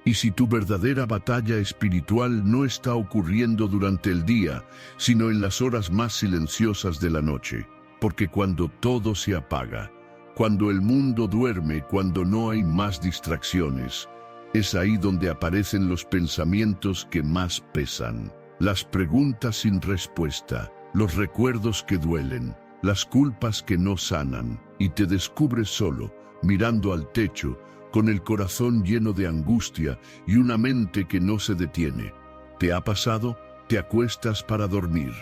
Y si tu verdadera batalla espiritual no está ocurriendo durante el día, sino en las horas más silenciosas de la noche, porque cuando todo se apaga, cuando el mundo duerme, cuando no hay más distracciones, es ahí donde aparecen los pensamientos que más pesan, las preguntas sin respuesta, los recuerdos que duelen, las culpas que no sanan, y te descubres solo, mirando al techo, con el corazón lleno de angustia y una mente que no se detiene. ¿Te ha pasado? Te acuestas para dormir,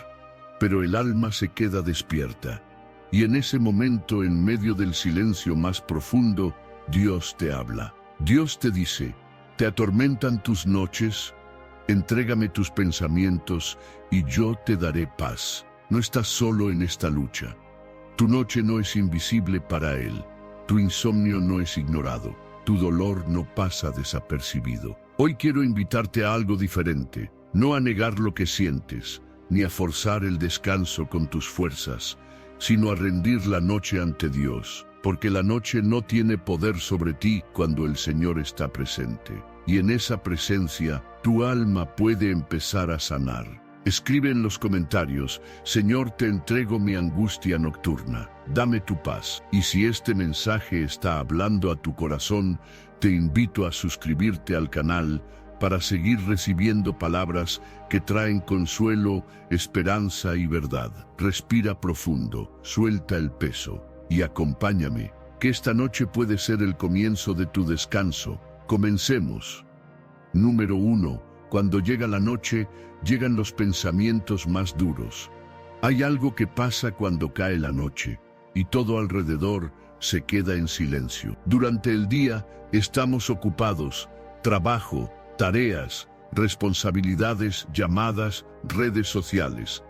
pero el alma se queda despierta. Y en ese momento, en medio del silencio más profundo, Dios te habla. Dios te dice: ¿te atormentan tus noches? Entrégame tus pensamientos y yo te daré paz. No estás solo en esta lucha. Tu noche no es invisible para Él. Tu insomnio no es ignorado. Tu dolor no pasa desapercibido. Hoy quiero invitarte a algo diferente, no a negar lo que sientes, ni a forzar el descanso con tus fuerzas, sino a rendir la noche ante Dios, porque la noche no tiene poder sobre ti cuando el Señor está presente. Y en esa presencia, tu alma puede empezar a sanar. Escribe en los comentarios: Señor, te entrego mi angustia nocturna, dame tu paz. Y si este mensaje está hablando a tu corazón, te invito a suscribirte al canal para seguir recibiendo palabras que traen consuelo, esperanza y verdad. Respira profundo, suelta el peso y acompáñame, que esta noche puede ser el comienzo de tu descanso. Comencemos. Número 1. Cuando llega la noche, llegan los pensamientos más duros. Hay algo que pasa cuando cae la noche, y todo alrededor se queda en silencio. Durante el día estamos ocupados: trabajo, tareas, responsabilidades, llamadas, redes sociales.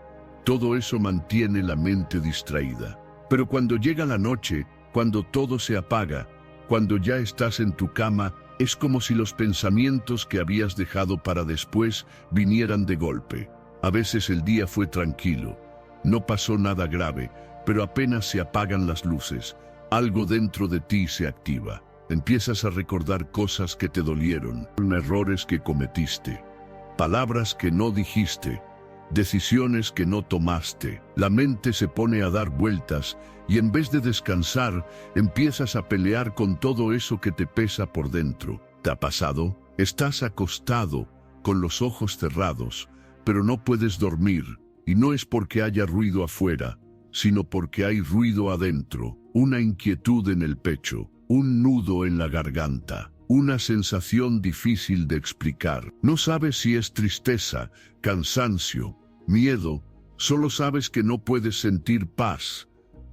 Todo eso mantiene la mente distraída. Pero cuando llega la noche, cuando todo se apaga, cuando ya estás en tu cama, es como si los pensamientos que habías dejado para después vinieran de golpe. A veces el día fue tranquilo, no pasó nada grave, pero apenas se apagan las luces, algo dentro de ti se activa. Empiezas a recordar cosas que te dolieron, errores que cometiste, palabras que no dijiste, decisiones que no tomaste. La mente se pone a dar vueltas y en vez de descansar, empiezas a pelear con todo eso que te pesa por dentro. ¿Te ha pasado? Estás acostado, con los ojos cerrados, pero no puedes dormir, y no es porque haya ruido afuera, sino porque hay ruido adentro, una inquietud en el pecho, un nudo en la garganta, una sensación difícil de explicar. No sabes si es tristeza, cansancio, miedo, solo sabes que no puedes sentir paz.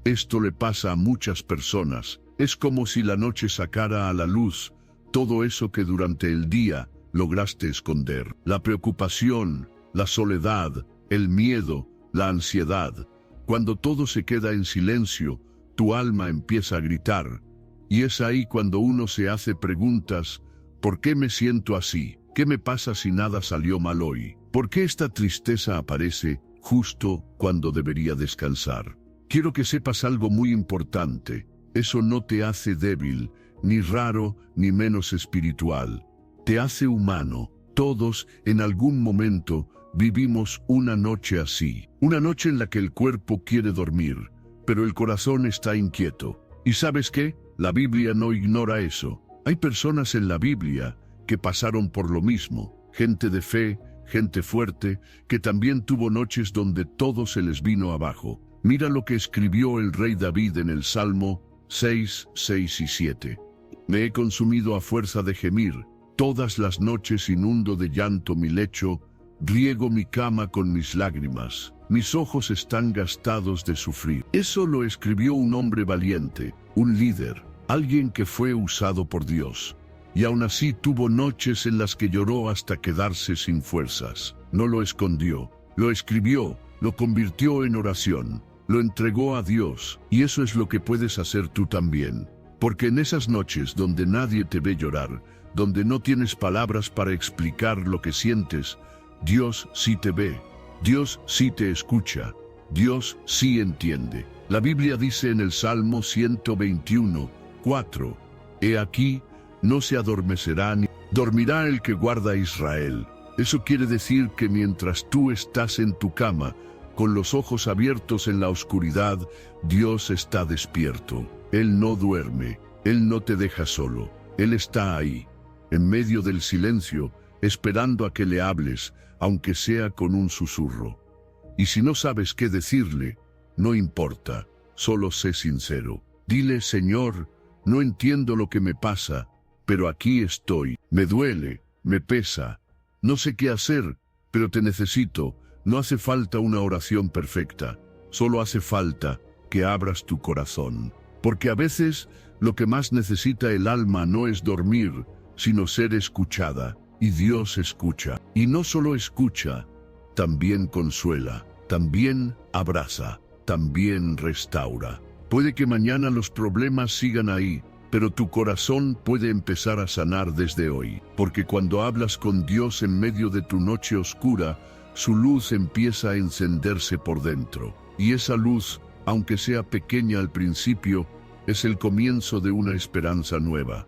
Esto le pasa a muchas personas. Es como si la noche sacara a la luz todo eso que durante el día lograste esconder. La preocupación, la soledad, el miedo, la ansiedad. Cuando todo se queda en silencio, tu alma empieza a gritar. Y es ahí cuando uno se hace preguntas: ¿por qué me siento así? ¿Qué me pasa si nada salió mal hoy? ¿Por qué esta tristeza aparece justo cuando debería descansar? Quiero que sepas algo muy importante. Eso no te hace débil, ni raro, ni menos espiritual. Te hace humano. Todos, en algún momento, vivimos una noche así. Una noche en la que el cuerpo quiere dormir, pero el corazón está inquieto. ¿Y sabes qué? La Biblia no ignora eso. Hay personas en la Biblia que pasaron por lo mismo. Gente de fe, gente fuerte, que también tuvo noches donde todo se les vino abajo. Mira lo que escribió el rey David en el Salmo 6, 6 y 7. Me he consumido a fuerza de gemir. Todas las noches inundo de llanto mi lecho, riego mi cama con mis lágrimas. Mis ojos están gastados de sufrir. Eso lo escribió un hombre valiente, un líder, alguien que fue usado por Dios. Y aún así tuvo noches en las que lloró hasta quedarse sin fuerzas. No lo escondió, lo escribió, lo convirtió en oración, lo entregó a Dios. Y eso es lo que puedes hacer tú también. Porque en esas noches donde nadie te ve llorar, donde no tienes palabras para explicar lo que sientes, Dios sí te ve, Dios sí te escucha, Dios sí entiende. La Biblia dice en el Salmo 121, 4, He aquí, no se adormecerá ni dormirá el que guarda a Israel. Eso quiere decir que mientras tú estás en tu cama, con los ojos abiertos en la oscuridad, Dios está despierto. Él no duerme, Él no te deja solo. Él está ahí, en medio del silencio, esperando a que le hables, aunque sea con un susurro. Y si no sabes qué decirle, no importa, solo sé sincero. Dile: Señor, no entiendo lo que me pasa, pero aquí estoy. Me duele, me pesa. No sé qué hacer, pero te necesito. No hace falta una oración perfecta, solo hace falta que abras tu corazón. Porque a veces lo que más necesita el alma no es dormir, sino ser escuchada. Y Dios escucha. Y no solo escucha, también consuela, también abraza, también restaura. Puede que mañana los problemas sigan ahí, pero tu corazón puede empezar a sanar desde hoy. Porque cuando hablas con Dios en medio de tu noche oscura, su luz empieza a encenderse por dentro. Y esa luz, aunque sea pequeña al principio, es el comienzo de una esperanza nueva.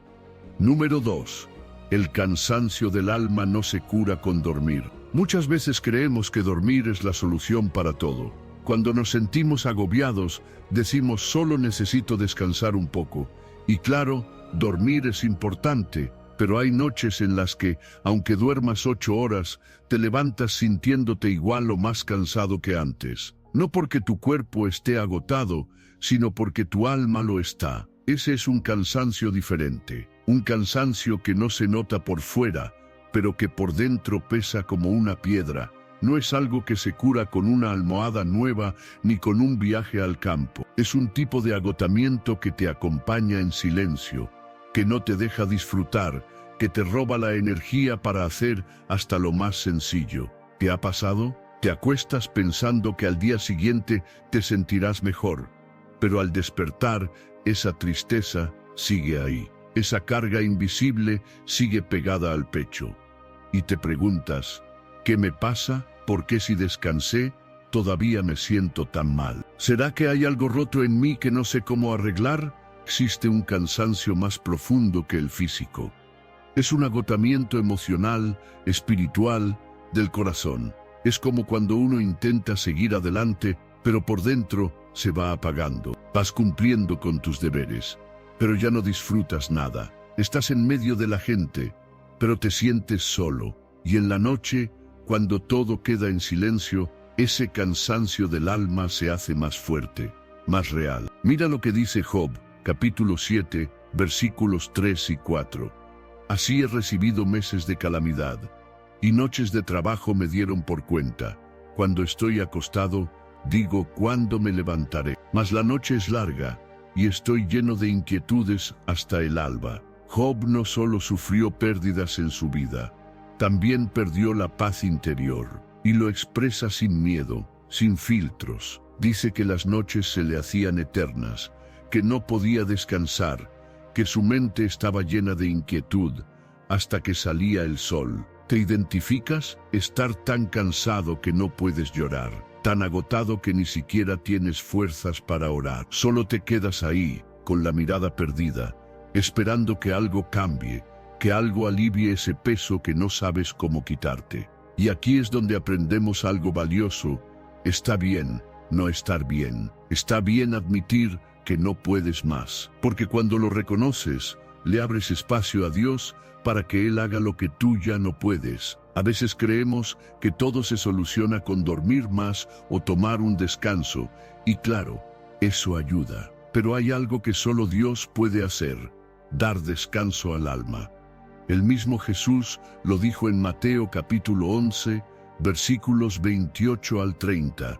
Número 2. El cansancio del alma no se cura con dormir. Muchas veces creemos que dormir es la solución para todo. Cuando nos sentimos agobiados, decimos: solo necesito descansar un poco. Y claro, dormir es importante, pero hay noches en las que, aunque duermas 8 horas, te levantas sintiéndote igual o más cansado que antes. No porque tu cuerpo esté agotado, sino porque tu alma lo está. Ese es un cansancio diferente. Un cansancio que no se nota por fuera, pero que por dentro pesa como una piedra. No es algo que se cura con una almohada nueva ni con un viaje al campo. Es un tipo de agotamiento que te acompaña en silencio, que no te deja disfrutar, que te roba la energía para hacer hasta lo más sencillo. ¿Te ha pasado? Te acuestas pensando que al día siguiente te sentirás mejor, pero al despertar, esa tristeza sigue ahí. Esa carga invisible sigue pegada al pecho. Y te preguntas: ¿qué me pasa? ¿Por qué si descansé, todavía me siento tan mal? ¿Será que hay algo roto en mí que no sé cómo arreglar? Existe un cansancio más profundo que el físico. Es un agotamiento emocional, espiritual, del corazón. Es como cuando uno intenta seguir adelante, pero por dentro se va apagando. Vas cumpliendo con tus deberes, pero ya no disfrutas nada. Estás en medio de la gente, pero te sientes solo. Y en la noche, cuando todo queda en silencio, ese cansancio del alma se hace más fuerte, más real. Mira lo que dice Job, capítulo 7, versículos 3 y 4. Así he recibido meses de calamidad, y noches de trabajo me dieron por cuenta. Cuando estoy acostado, digo: ¿cuándo me levantaré? Mas la noche es larga, y estoy lleno de inquietudes hasta el alba. Job no solo sufrió pérdidas en su vida, también perdió la paz interior, y lo expresa sin miedo, sin filtros. Dice que las noches se le hacían eternas, que no podía descansar, que su mente estaba llena de inquietud, hasta que salía el sol. ¿Te identificas? Estar tan cansado que no puedes llorar, tan agotado que ni siquiera tienes fuerzas para orar. Solo te quedas ahí, con la mirada perdida, esperando que algo cambie, que algo alivie ese peso que no sabes cómo quitarte. Y aquí es donde aprendemos algo valioso. Está bien no estar bien. Está bien admitir que no puedes más. Porque cuando lo reconoces, le abres espacio a Dios para que Él haga lo que tú ya no puedes. A veces creemos que todo se soluciona con dormir más o tomar un descanso. Y claro, eso ayuda. Pero hay algo que solo Dios puede hacer: dar descanso al alma. El mismo Jesús lo dijo en Mateo capítulo 11, versículos 28 al 30.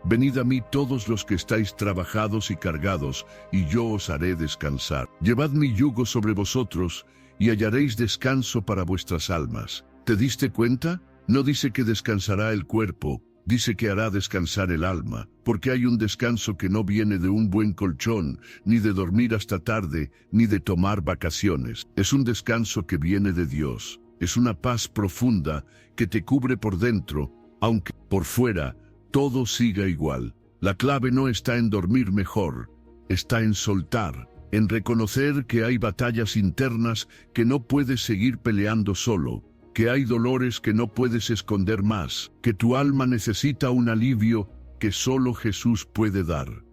Venid a mí todos los que estáis trabajados y cargados, y yo os haré descansar. Llevad mi yugo sobre vosotros, y hallaréis descanso para vuestras almas. ¿Te diste cuenta? No dice que descansará el cuerpo, dice que hará descansar el alma, porque hay un descanso que no viene de un buen colchón, ni de dormir hasta tarde, ni de tomar vacaciones. Es un descanso que viene de Dios. Es una paz profunda que te cubre por dentro, aunque por fuera todo siga igual. La clave no está en dormir mejor, está en soltar, en reconocer que hay batallas internas que no puedes seguir peleando solo, que hay dolores que no puedes esconder más, que tu alma necesita un alivio que solo Jesús puede dar.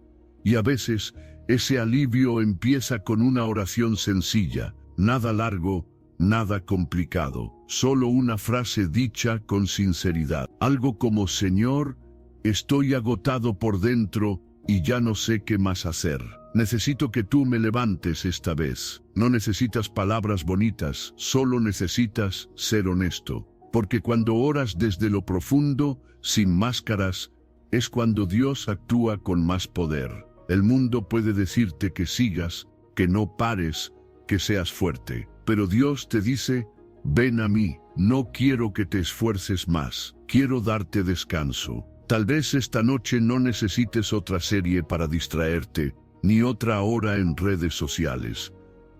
Y a veces, ese alivio empieza con una oración sencilla, nada largo, nada complicado, solo una frase dicha con sinceridad. Algo como: Señor, estoy agotado por dentro y ya no sé qué más hacer. Necesito que tú me levantes esta vez. No necesitas palabras bonitas, solo necesitas ser honesto. Porque cuando oras desde lo profundo, sin máscaras, es cuando Dios actúa con más poder. El mundo puede decirte que sigas, que no pares, que seas fuerte. Pero Dios te dice: ven a mí, no quiero que te esfuerces más, quiero darte descanso. Tal vez esta noche no necesites otra serie para distraerte, ni otra hora en redes sociales.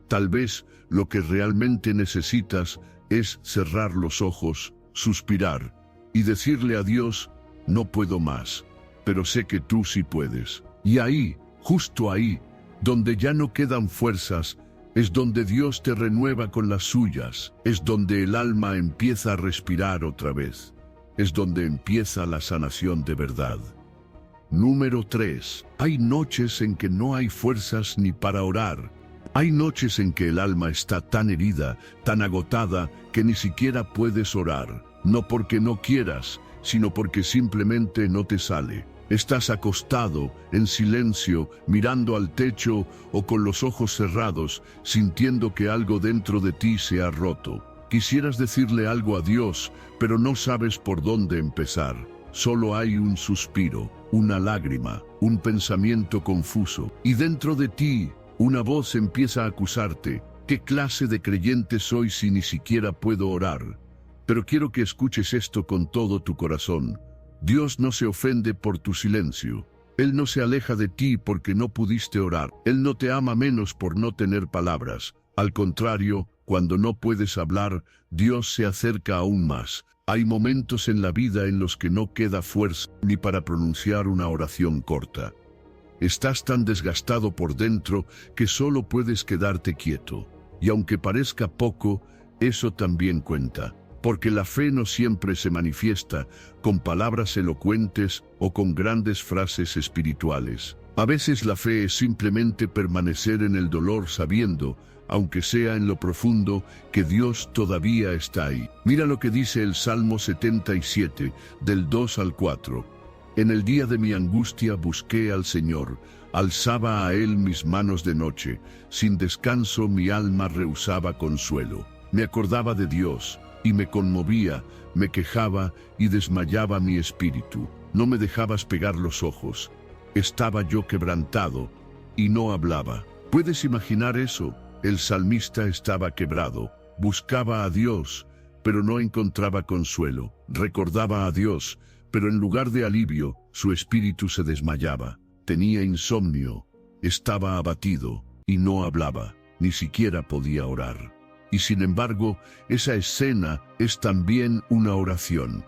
Tal vez lo que realmente necesitas es cerrar los ojos, suspirar y decirle a Dios: no puedo más, pero sé que tú sí puedes. Y ahí, justo ahí, donde ya no quedan fuerzas, es donde Dios te renueva con las suyas, es donde el alma empieza a respirar otra vez, es donde empieza la sanación de verdad. Número 3. Hay noches en que no hay fuerzas ni para orar. Hay noches en que el alma está tan herida, tan agotada, que ni siquiera puedes orar. No porque no quieras, sino porque simplemente no te sale. Estás acostado, en silencio, mirando al techo o con los ojos cerrados, sintiendo que algo dentro de ti se ha roto. Quisieras decirle algo a Dios, pero no sabes por dónde empezar. Solo hay un suspiro, una lágrima, un pensamiento confuso. Y dentro de ti, una voz empieza a acusarte. ¿Qué clase de creyente soy si ni siquiera puedo orar? Pero quiero que escuches esto con todo tu corazón. Dios no se ofende por tu silencio. Él no se aleja de ti porque no pudiste orar. Él no te ama menos por no tener palabras. Al contrario, cuando no puedes hablar, Dios se acerca aún más. Hay momentos en la vida en los que no queda fuerza ni para pronunciar una oración corta. Estás tan desgastado por dentro que solo puedes quedarte quieto. Y aunque parezca poco, eso también cuenta. Porque la fe no siempre se manifiesta con palabras elocuentes o con grandes frases espirituales. A veces la fe es simplemente permanecer en el dolor sabiendo, aunque sea en lo profundo, que Dios todavía está ahí. Mira lo que dice el Salmo 77, del 2 al 4. En el día de mi angustia busqué al Señor, alzaba a Él mis manos de noche, sin descanso mi alma rehusaba consuelo. Me acordaba de Dios, y me conmovía, me quejaba y desmayaba mi espíritu. No me dejabas pegar los ojos. Estaba yo quebrantado y no hablaba. ¿Puedes imaginar eso? El salmista estaba quebrado. Buscaba a Dios, pero no encontraba consuelo. Recordaba a Dios, pero en lugar de alivio, su espíritu se desmayaba. Tenía insomnio, estaba abatido y no hablaba. Ni siquiera podía orar. Y sin embargo, esa escena es también una oración.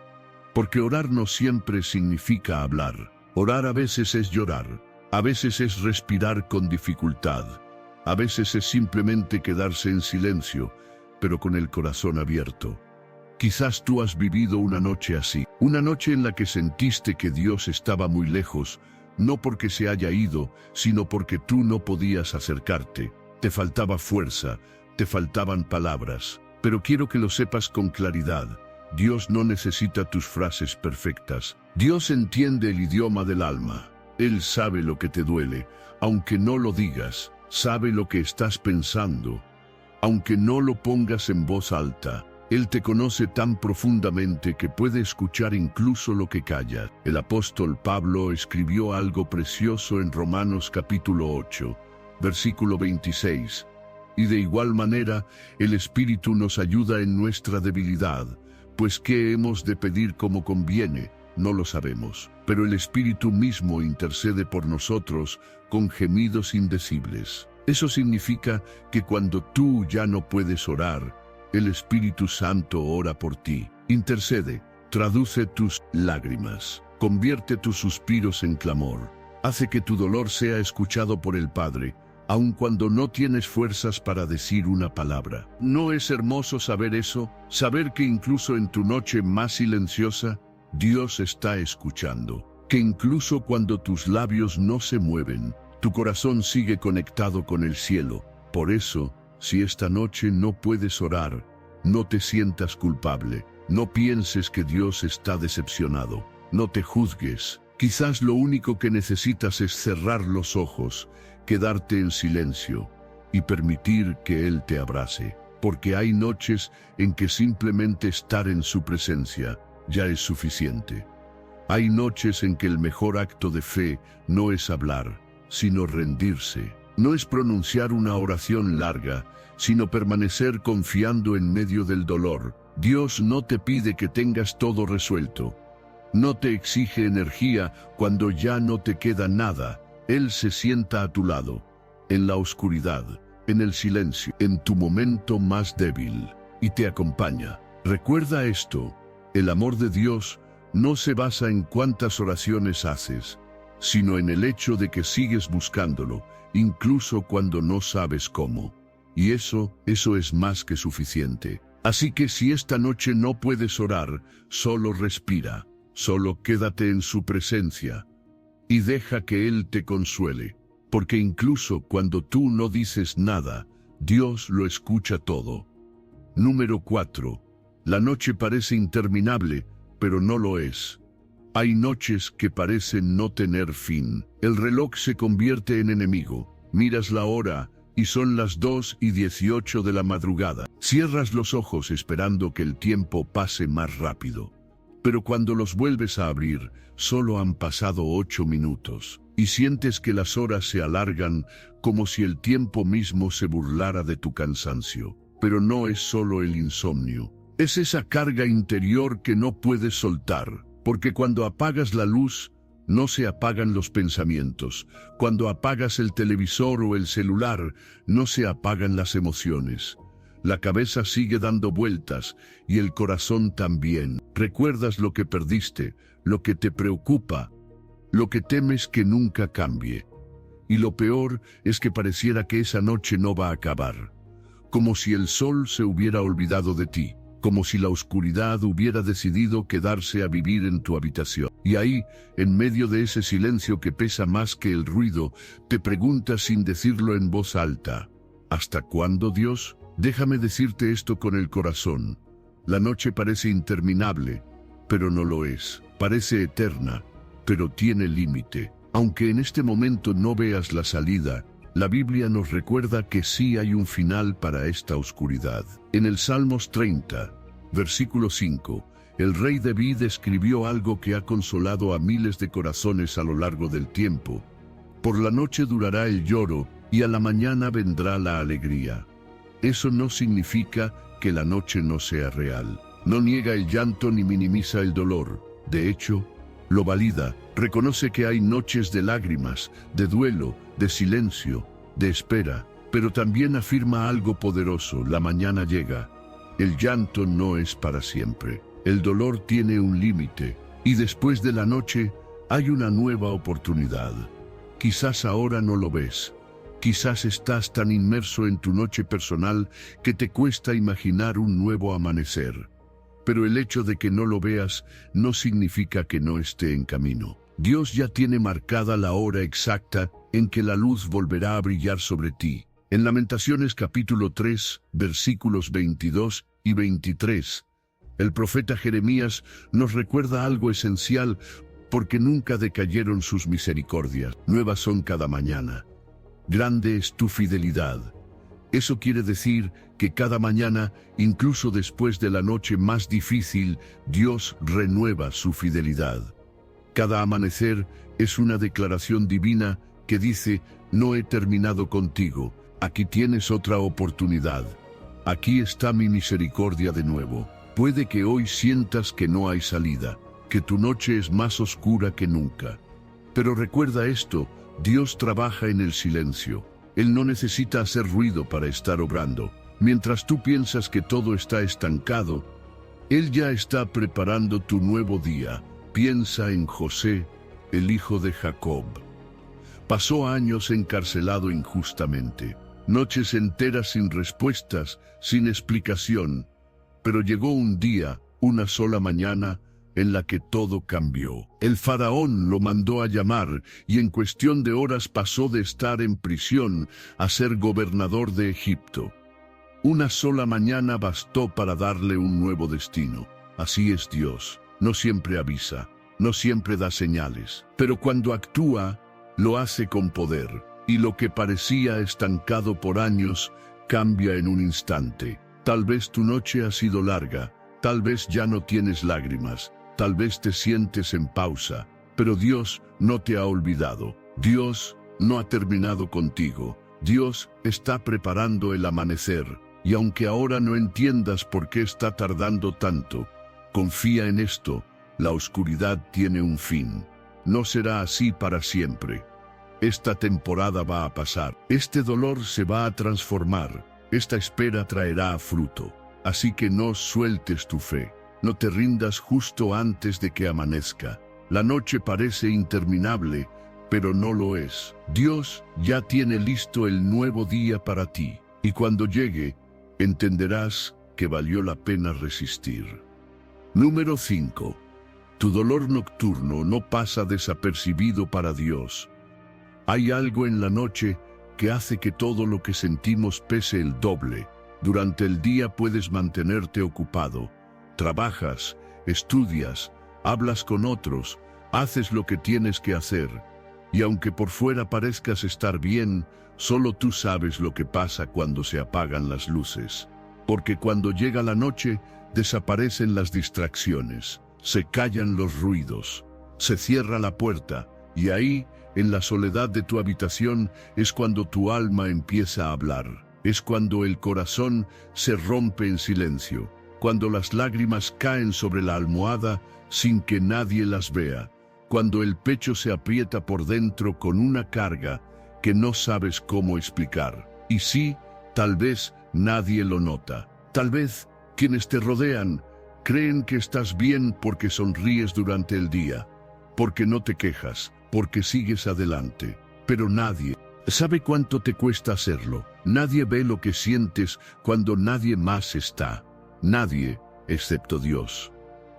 Porque orar no siempre significa hablar. Orar a veces es llorar, a veces es respirar con dificultad, a veces es simplemente quedarse en silencio, pero con el corazón abierto. Quizás tú has vivido una noche así, una noche en la que sentiste que Dios estaba muy lejos, no porque se haya ido, sino porque tú no podías acercarte. Te faltaba fuerza, te faltaban palabras, pero quiero que lo sepas con claridad. Dios no necesita tus frases perfectas. Dios entiende el idioma del alma. Él sabe lo que te duele, aunque no lo digas. Sabe lo que estás pensando, aunque no lo pongas en voz alta. Él te conoce tan profundamente que puede escuchar incluso lo que callas. El apóstol Pablo escribió algo precioso en Romanos capítulo 8, versículo 26. Y de igual manera, el Espíritu nos ayuda en nuestra debilidad, pues ¿qué hemos de pedir como conviene? No lo sabemos, pero el Espíritu mismo intercede por nosotros con gemidos indecibles. Eso significa que cuando tú ya no puedes orar, el Espíritu Santo ora por ti. Intercede, traduce tus lágrimas, convierte tus suspiros en clamor, hace que tu dolor sea escuchado por el Padre, aun cuando no tienes fuerzas para decir una palabra. ¿No es hermoso saber eso? Saber que incluso en tu noche más silenciosa, Dios está escuchando. Que incluso cuando tus labios no se mueven, tu corazón sigue conectado con el cielo. Por eso, si esta noche no puedes orar, no te sientas culpable. No pienses que Dios está decepcionado. No te juzgues. Quizás lo único que necesitas es cerrar los ojos, quedarte en silencio y permitir que Él te abrace. Porque hay noches en que simplemente estar en su presencia ya es suficiente. Hay noches en que el mejor acto de fe no es hablar, sino rendirse. No es pronunciar una oración larga, sino permanecer confiando en medio del dolor. Dios no te pide que tengas todo resuelto. No te exige energía cuando ya no te queda nada. Él se sienta a tu lado, en la oscuridad, en el silencio, en tu momento más débil, y te acompaña. Recuerda esto, el amor de Dios no se basa en cuántas oraciones haces, sino en el hecho de que sigues buscándolo, incluso cuando no sabes cómo. Y eso es más que suficiente. Así que si esta noche no puedes orar, solo respira, solo quédate en su presencia y deja que Él te consuele, porque incluso cuando tú no dices nada, Dios lo escucha todo. Número 4. La noche parece interminable, pero no lo es. Hay noches que parecen no tener fin. El reloj se convierte en enemigo. Miras la hora y son las 2:18 de la madrugada. Cierras los ojos esperando que el tiempo pase más rápido. Pero cuando los vuelves a abrir, solo han pasado 8 minutos. Y sientes que las horas se alargan como si el tiempo mismo se burlara de tu cansancio. Pero no es solo el insomnio. Es esa carga interior que no puedes soltar. Porque cuando apagas la luz, no se apagan los pensamientos. Cuando apagas el televisor o el celular, no se apagan las emociones. La cabeza sigue dando vueltas y el corazón también. Recuerdas lo que perdiste, lo que te preocupa, lo que temes que nunca cambie. Y lo peor es que pareciera que esa noche no va a acabar. Como si el sol se hubiera olvidado de ti. Como si la oscuridad hubiera decidido quedarse a vivir en tu habitación. Y ahí, en medio de ese silencio que pesa más que el ruido, te preguntas sin decirlo en voz alta: ¿hasta cuándo, Dios? Déjame decirte esto con el corazón. La noche parece interminable, pero no lo es. Parece eterna, pero tiene límite. Aunque en este momento no veas la salida, la Biblia nos recuerda que sí hay un final para esta oscuridad. En el Salmos 30, versículo 5, el rey David escribió algo que ha consolado a miles de corazones a lo largo del tiempo. Por la noche durará el lloro y a la mañana vendrá la alegría. Eso no significa que la noche no sea real. No niega el llanto ni minimiza el dolor. De hecho, lo valida. Reconoce que hay noches de lágrimas, de duelo, de silencio, de espera, pero también afirma algo poderoso: la mañana llega. El llanto no es para siempre. El dolor tiene un límite, y después de la noche hay una nueva oportunidad. Quizás ahora no lo ves. Quizás estás tan inmerso en tu noche personal que te cuesta imaginar un nuevo amanecer. Pero el hecho de que no lo veas no significa que no esté en camino. Dios ya tiene marcada la hora exacta en que la luz volverá a brillar sobre ti. En Lamentaciones capítulo 3, versículos 22 y 23, el profeta Jeremías nos recuerda algo esencial, porque nunca decayeron sus misericordias. Nuevas son cada mañana. Grande es tu fidelidad. Eso quiere decir que cada mañana, incluso después de la noche más difícil, Dios renueva su fidelidad. Cada amanecer es una declaración divina que dice: no he terminado contigo, aquí tienes otra oportunidad. Aquí está mi misericordia de nuevo. Puede que hoy sientas que no hay salida, que tu noche es más oscura que nunca. Pero recuerda esto: Dios trabaja en el silencio. Él no necesita hacer ruido para estar obrando. Mientras tú piensas que todo está estancado, Él ya está preparando tu nuevo día. Piensa en José, el hijo de Jacob. Pasó años encarcelado injustamente, noches enteras sin respuestas, sin explicación. Pero llegó un día, una sola mañana, en la que todo cambió. El faraón lo mandó a llamar y en cuestión de horas pasó de estar en prisión a ser gobernador de Egipto. Una sola mañana bastó para darle un nuevo destino. Así es Dios, no siempre avisa, no siempre da señales, pero cuando actúa, lo hace con poder, y lo que parecía estancado por años, cambia en un instante. Tal vez tu noche ha sido larga, tal vez ya no tienes lágrimas, tal vez te sientes en pausa, pero Dios no te ha olvidado. Dios no ha terminado contigo. Dios está preparando el amanecer, y aunque ahora no entiendas por qué está tardando tanto, confía en esto, la oscuridad tiene un fin. No será así para siempre. Esta temporada va a pasar, este dolor se va a transformar, esta espera traerá fruto. Así que no sueltes tu fe, no te rindas justo antes de que amanezca. La noche parece interminable, pero no lo es. Dios ya tiene listo el nuevo día para ti, y cuando llegue, entenderás que valió la pena resistir. Número 5. Tu dolor nocturno no pasa desapercibido para Dios. Hay algo en la noche que hace que todo lo que sentimos pese el doble. Durante el día puedes mantenerte ocupado. Trabajas, estudias, hablas con otros, haces lo que tienes que hacer. Y aunque por fuera parezcas estar bien, solo tú sabes lo que pasa cuando se apagan las luces. Porque cuando llega la noche, desaparecen las distracciones. Se callan los ruidos, se cierra la puerta, y ahí, en la soledad de tu habitación, es cuando tu alma empieza a hablar. Es cuando el corazón se rompe en silencio, cuando las lágrimas caen sobre la almohada sin que nadie las vea, cuando el pecho se aprieta por dentro con una carga que no sabes cómo explicar. Y sí, tal vez nadie lo nota. Tal vez quienes te rodean creen que estás bien porque sonríes durante el día, porque no te quejas, porque sigues adelante. Pero nadie sabe cuánto te cuesta hacerlo. Nadie ve lo que sientes cuando nadie más está. Nadie, excepto Dios.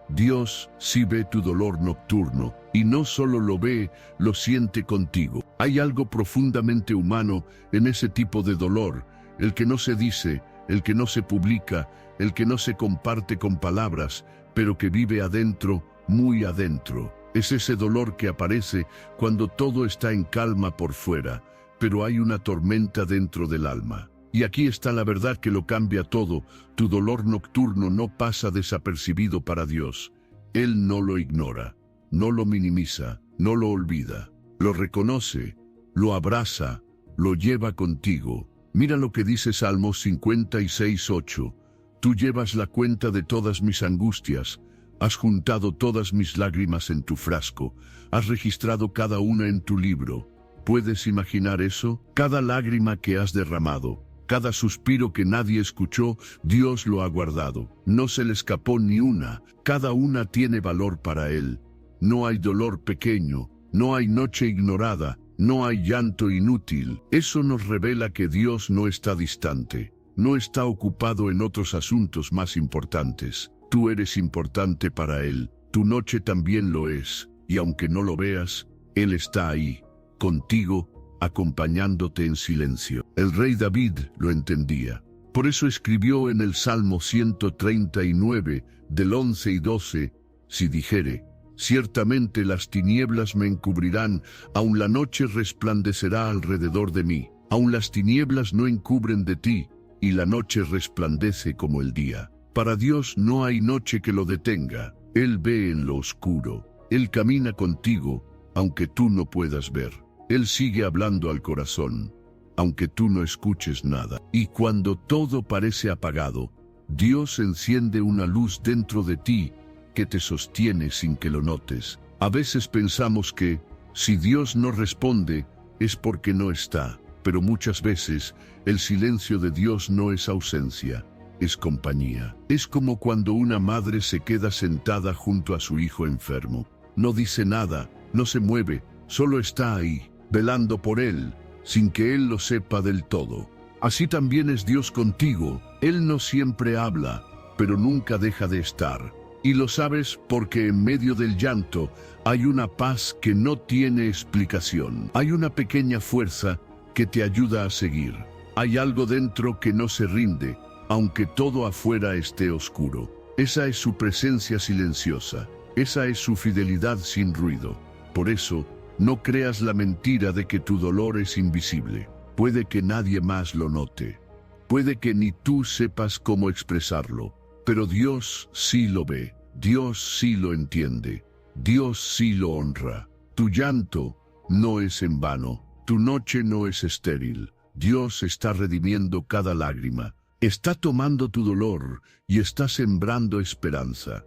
Dios sí ve tu dolor nocturno, y no solo lo ve, lo siente contigo. Hay algo profundamente humano en ese tipo de dolor, el que no se dice, el que no se publica, el que no se comparte con palabras, pero que vive adentro, muy adentro. Es ese dolor que aparece cuando todo está en calma por fuera, pero hay una tormenta dentro del alma. Y aquí está la verdad que lo cambia todo. Tu dolor nocturno no pasa desapercibido para Dios. Él no lo ignora, no lo minimiza, no lo olvida. Lo reconoce, lo abraza, lo lleva contigo. Mira lo que dice Salmos 56:8. Tú llevas la cuenta de todas mis angustias, has juntado todas mis lágrimas en tu frasco, has registrado cada una en tu libro. ¿Puedes imaginar eso? Cada lágrima que has derramado, cada suspiro que nadie escuchó, Dios lo ha guardado. No se le escapó ni una, cada una tiene valor para Él. No hay dolor pequeño, no hay noche ignorada, no hay llanto inútil. Eso nos revela que Dios no está distante, no está ocupado en otros asuntos más importantes. Tú eres importante para Él, tu noche también lo es, y aunque no lo veas, Él está ahí, contigo, acompañándote en silencio. El rey David lo entendía. Por eso escribió en el Salmo 139, del 11 y 12, si dijere, ciertamente las tinieblas me encubrirán, aun la noche resplandecerá alrededor de mí. Aun las tinieblas no encubren de ti, y la noche resplandece como el día. Para Dios no hay noche que lo detenga. Él ve en lo oscuro. Él camina contigo, aunque tú no puedas ver. Él sigue hablando al corazón, aunque tú no escuches nada. Y cuando todo parece apagado, Dios enciende una luz dentro de ti que te sostiene sin que lo notes. A veces pensamos que, si Dios no responde, es porque no está. Pero muchas veces, el silencio de Dios no es ausencia, es compañía. Es como cuando una madre se queda sentada junto a su hijo enfermo. No dice nada, no se mueve, solo está ahí. velando por él, sin que él lo sepa del todo. Así también es Dios contigo. Él no siempre habla, pero nunca deja de estar. Y lo sabes porque en medio del llanto hay una paz que no tiene explicación. Hay una pequeña fuerza que te ayuda a seguir. Hay algo dentro que no se rinde, aunque todo afuera esté oscuro. Esa es su presencia silenciosa. Esa es su fidelidad sin ruido. Por eso, no creas la mentira de que tu dolor es invisible. Puede que nadie más lo note. Puede que ni tú sepas cómo expresarlo. Pero Dios sí lo ve. Dios sí lo entiende. Dios sí lo honra. Tu llanto no es en vano. Tu noche no es estéril. Dios está redimiendo cada lágrima. Está tomando tu dolor y está sembrando esperanza.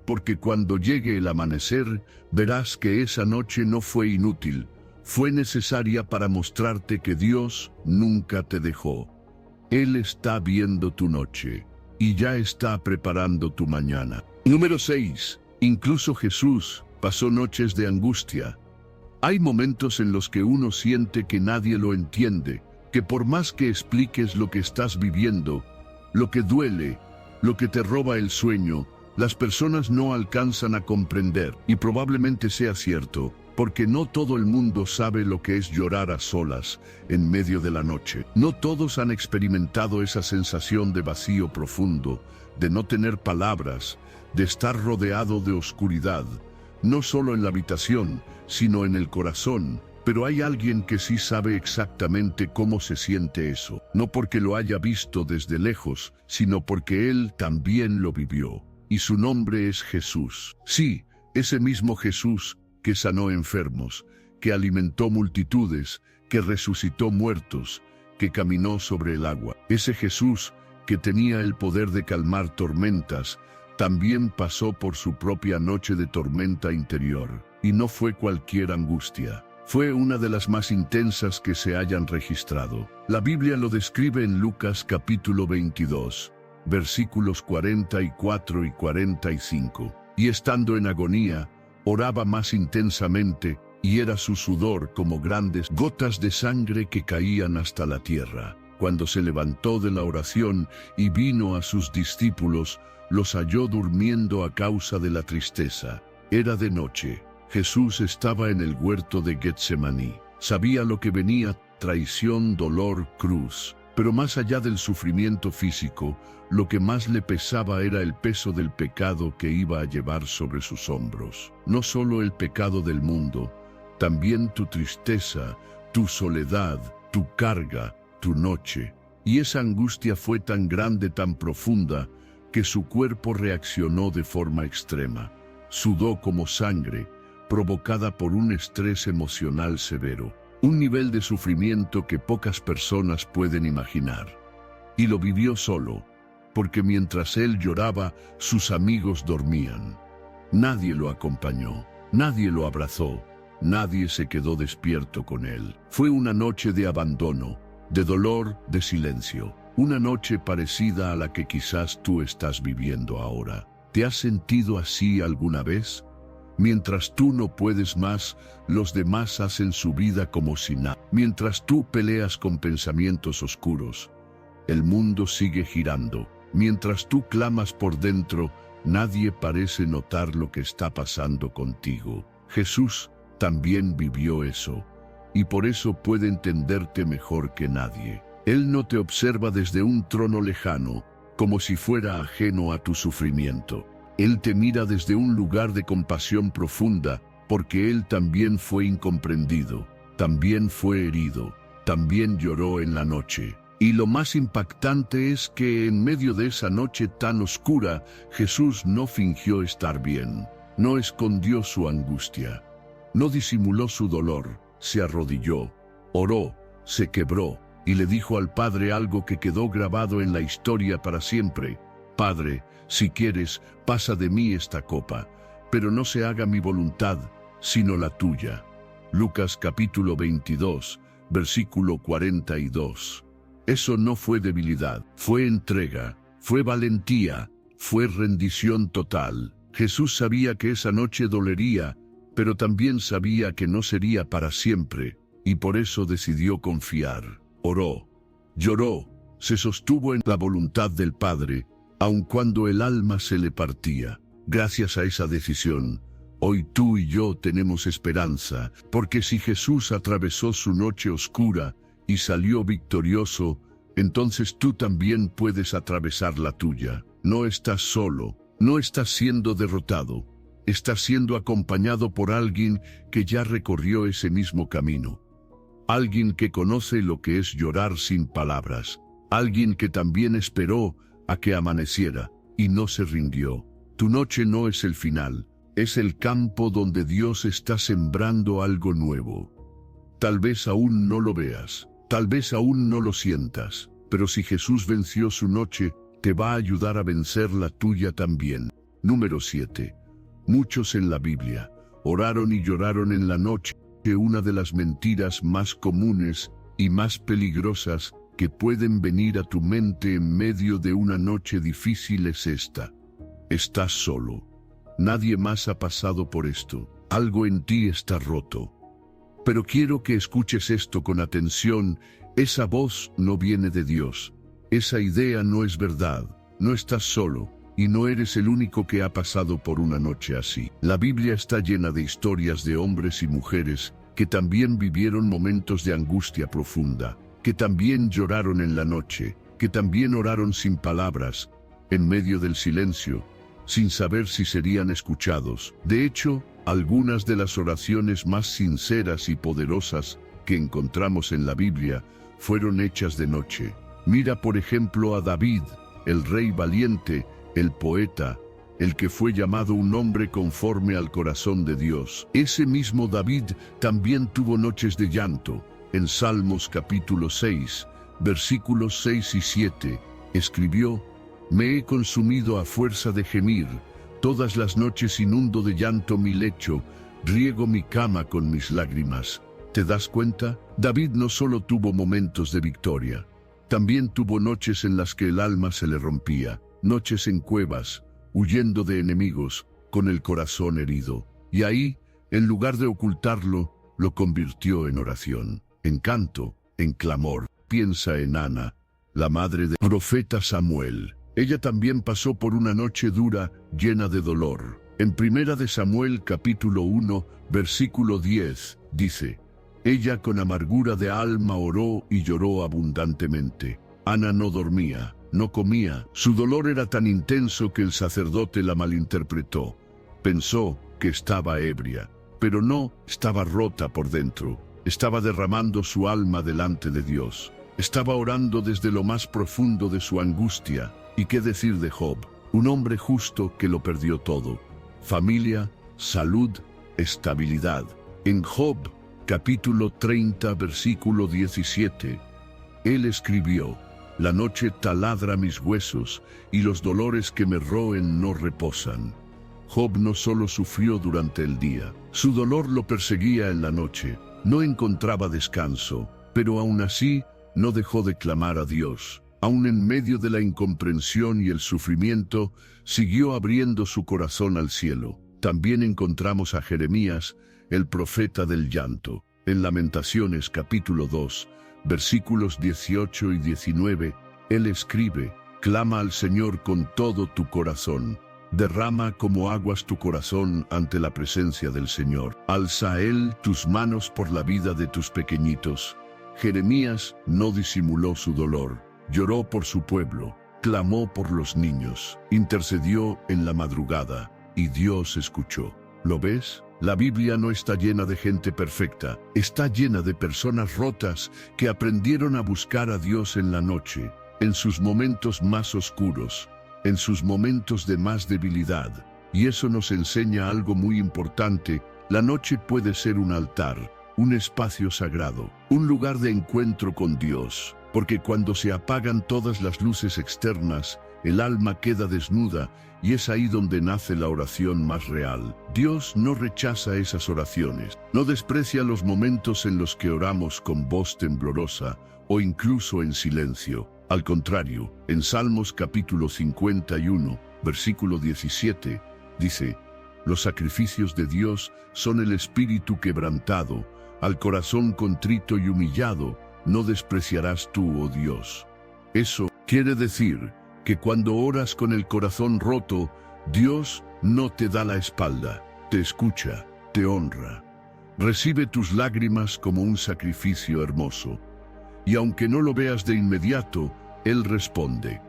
Porque cuando llegue el amanecer, verás que esa noche no fue inútil. Fue necesaria para mostrarte que Dios nunca te dejó. Él está viendo tu noche y ya está preparando tu mañana. Número 6. Incluso Jesús pasó noches de angustia. Hay momentos en los que uno siente que nadie lo entiende, que por más que expliques lo que estás viviendo, lo que duele, lo que te roba el sueño, las personas no alcanzan a comprender. Y probablemente sea cierto, porque no todo el mundo sabe lo que es llorar a solas en medio de la noche. No todos han experimentado esa sensación de vacío profundo, de no tener palabras, de estar rodeado de oscuridad, no solo en la habitación, sino en el corazón. Pero hay alguien que sí sabe exactamente cómo se siente eso, no porque lo haya visto desde lejos, sino porque él también lo vivió. Y su nombre es Jesús. Sí, ese mismo Jesús que sanó enfermos, que alimentó multitudes, que resucitó muertos, que caminó sobre el agua. Ese Jesús que tenía el poder de calmar tormentas, también pasó por su propia noche de tormenta interior. Y no fue cualquier angustia. Fue una de las más intensas que se hayan registrado. La Biblia lo describe en Lucas capítulo 22, versículos 44 y 45. Y estando en agonía, oraba más intensamente, y era su sudor como grandes gotas de sangre que caían hasta la tierra. Cuando se levantó de la oración y vino a sus discípulos, los halló durmiendo a causa de la tristeza. Era de noche. Jesús estaba en el huerto de Getsemaní. Sabía lo que venía: traición, dolor, cruz. Pero más allá del sufrimiento físico, lo que más le pesaba era el peso del pecado que iba a llevar sobre sus hombros. No solo el pecado del mundo, también tu tristeza, tu soledad, tu carga, tu noche. Y esa angustia fue tan grande, tan profunda, que su cuerpo reaccionó de forma extrema. Sudó como sangre, provocada por un estrés emocional severo, un nivel de sufrimiento que pocas personas pueden imaginar. Y lo vivió solo, porque mientras él lloraba, sus amigos dormían. Nadie lo acompañó, nadie lo abrazó, nadie se quedó despierto con él. Fue una noche de abandono, de dolor, de silencio. Una noche parecida a la que quizás tú estás viviendo ahora. ¿Te has sentido así alguna vez? Mientras tú no puedes más, los demás hacen su vida como si nada. Mientras tú peleas con pensamientos oscuros, el mundo sigue girando. Mientras tú clamas por dentro, nadie parece notar lo que está pasando contigo. Jesús también vivió eso, y por eso puede entenderte mejor que nadie. Él no te observa desde un trono lejano, como si fuera ajeno a tu sufrimiento. Él te mira desde un lugar de compasión profunda, porque Él también fue incomprendido, también fue herido, también lloró en la noche. Y lo más impactante es que en medio de esa noche tan oscura, Jesús no fingió estar bien, no escondió su angustia, no disimuló su dolor, se arrodilló, oró, se quebró y le dijo al Padre algo que quedó grabado en la historia para siempre: Padre, si quieres, pasa de mí esta copa, pero no se haga mi voluntad, sino la tuya. Lucas capítulo 22, versículo 42. Eso no fue debilidad, fue entrega, fue valentía, fue rendición total. Jesús sabía que esa noche dolería, pero también sabía que no sería para siempre. y por eso decidió confiar. Oró, lloró, se sostuvo en la voluntad del Padre, aun cuando el alma se le partía. Gracias a esa decisión, hoy tú y yo tenemos esperanza, porque si Jesús atravesó su noche oscura y salió victorioso, entonces tú también puedes atravesar la tuya. No estás solo, no estás siendo derrotado, estás siendo acompañado por alguien que ya recorrió ese mismo camino. Alguien que conoce lo que es llorar sin palabras, alguien que también esperó a que amaneciera y no se rindió. Tu noche no es el final, es el campo donde Dios está sembrando algo nuevo. Tal vez aún no lo veas, tal vez aún no lo sientas, pero si Jesús venció su noche, te va a ayudar a vencer la tuya también. Número 7. Muchos en la Biblia oraron y lloraron en la noche. Una de las mentiras más comunes y más peligrosas que pueden venir a tu mente en medio de una noche difícil es esta: estás solo. Nadie más ha pasado por esto. Algo en ti está roto. Pero quiero que escuches esto con atención. Esa voz no viene de Dios. Esa idea no es verdad. No estás solo. Y no eres el único que ha pasado por una noche así. La Biblia está llena de historias de hombres y mujeres que también vivieron momentos de angustia profunda, que también lloraron en la noche, que también oraron sin palabras, en medio del silencio, sin saber si serían escuchados. De hecho, algunas de las oraciones más sinceras y poderosas que encontramos en la Biblia fueron hechas de noche. Mira por ejemplo a David, el rey valiente, el poeta, el que fue llamado un hombre conforme al corazón de Dios. Ese mismo David también tuvo noches de llanto. En Salmos capítulo 6, versículos 6 y 7, escribió: «Me he consumido a fuerza de gemir, todas las noches inundo de llanto mi lecho, riego mi cama con mis lágrimas». ¿Te das cuenta? David no solo tuvo momentos de victoria, también tuvo noches en las que el alma se le rompía, noches en cuevas, huyendo de enemigos, con el corazón herido. Y ahí, en lugar de ocultarlo, lo convirtió en oración, en canto, en clamor. Piensa en Ana, la madre del profeta Samuel. Ella también pasó por una noche dura, llena de dolor. En 1 de Samuel capítulo 1, versículo 10, dice: «Ella con amargura de alma oró y lloró abundantemente». Ana no dormía, no comía. Su dolor era tan intenso que el sacerdote la malinterpretó. Pensó que estaba ebria, pero no, estaba rota por dentro. Estaba derramando su alma delante de Dios. Estaba orando desde lo más profundo de su angustia. ¿Y qué decir de Job? Un hombre justo que lo perdió todo: familia, salud, estabilidad. En Job, capítulo 30, versículo 17, él escribió: «La noche taladra mis huesos, y los dolores que me roen no reposan». Job no solo sufrió durante el día, su dolor lo perseguía en la noche. No encontraba descanso, pero aún así no dejó de clamar a Dios. Aún en medio de la incomprensión y el sufrimiento, siguió abriendo su corazón al cielo. También encontramos a Jeremías, el profeta del llanto. En Lamentaciones capítulo 2, versículos 18 y 19, él escribe: «Clama al Señor con todo tu corazón. Derrama como aguas tu corazón ante la presencia del Señor. Alza a Él tus manos por la vida de tus pequeñitos». Jeremías no disimuló su dolor. Lloró por su pueblo, clamó por los niños, intercedió en la madrugada, y Dios escuchó. ¿Lo ves? La Biblia no está llena de gente perfecta, está llena de personas rotas que aprendieron a buscar a Dios en la noche, en sus momentos más oscuros, en sus momentos de más debilidad. Y eso nos enseña algo muy importante: la noche puede ser un altar, un espacio sagrado, un lugar de encuentro con Dios, porque cuando se apagan todas las luces externas, el alma queda desnuda, y es ahí donde nace la oración más real. Dios no rechaza esas oraciones, no desprecia los momentos en los que oramos con voz temblorosa o incluso en silencio. Al contrario, en Salmos capítulo 51, versículo 17, dice: «Los sacrificios de Dios son el espíritu quebrantado, Al corazón contrito y humillado no despreciarás tú, oh Dios. Eso quiere decir que cuando oras con el corazón roto, Dios no te da la espalda, te escucha, te honra. Recibe tus lágrimas como un sacrificio hermoso. Y aunque no lo veas de inmediato, Él responde.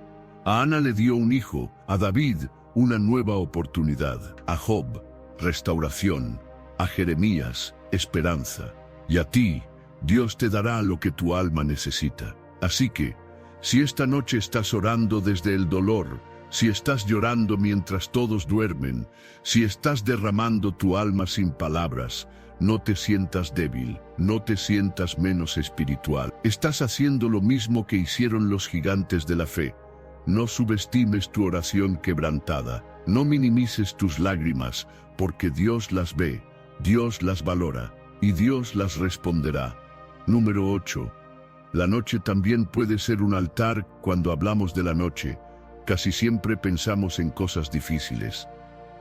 A Ana le dio un hijo, a David una nueva oportunidad, a Job restauración, a Jeremías esperanza. Y a ti, Dios te dará lo que tu alma necesita. Así que, si esta noche estás orando desde el dolor, si estás llorando mientras todos duermen, si estás derramando tu alma sin palabras, no te sientas débil, no te sientas menos espiritual. Estás haciendo lo mismo que hicieron los gigantes de la fe. No subestimes tu oración quebrantada, no minimices tus lágrimas, porque Dios las ve, Dios las valora, y Dios las responderá. Número 8. La noche también puede ser un altar. Cuando hablamos de la noche, casi siempre pensamos en cosas difíciles.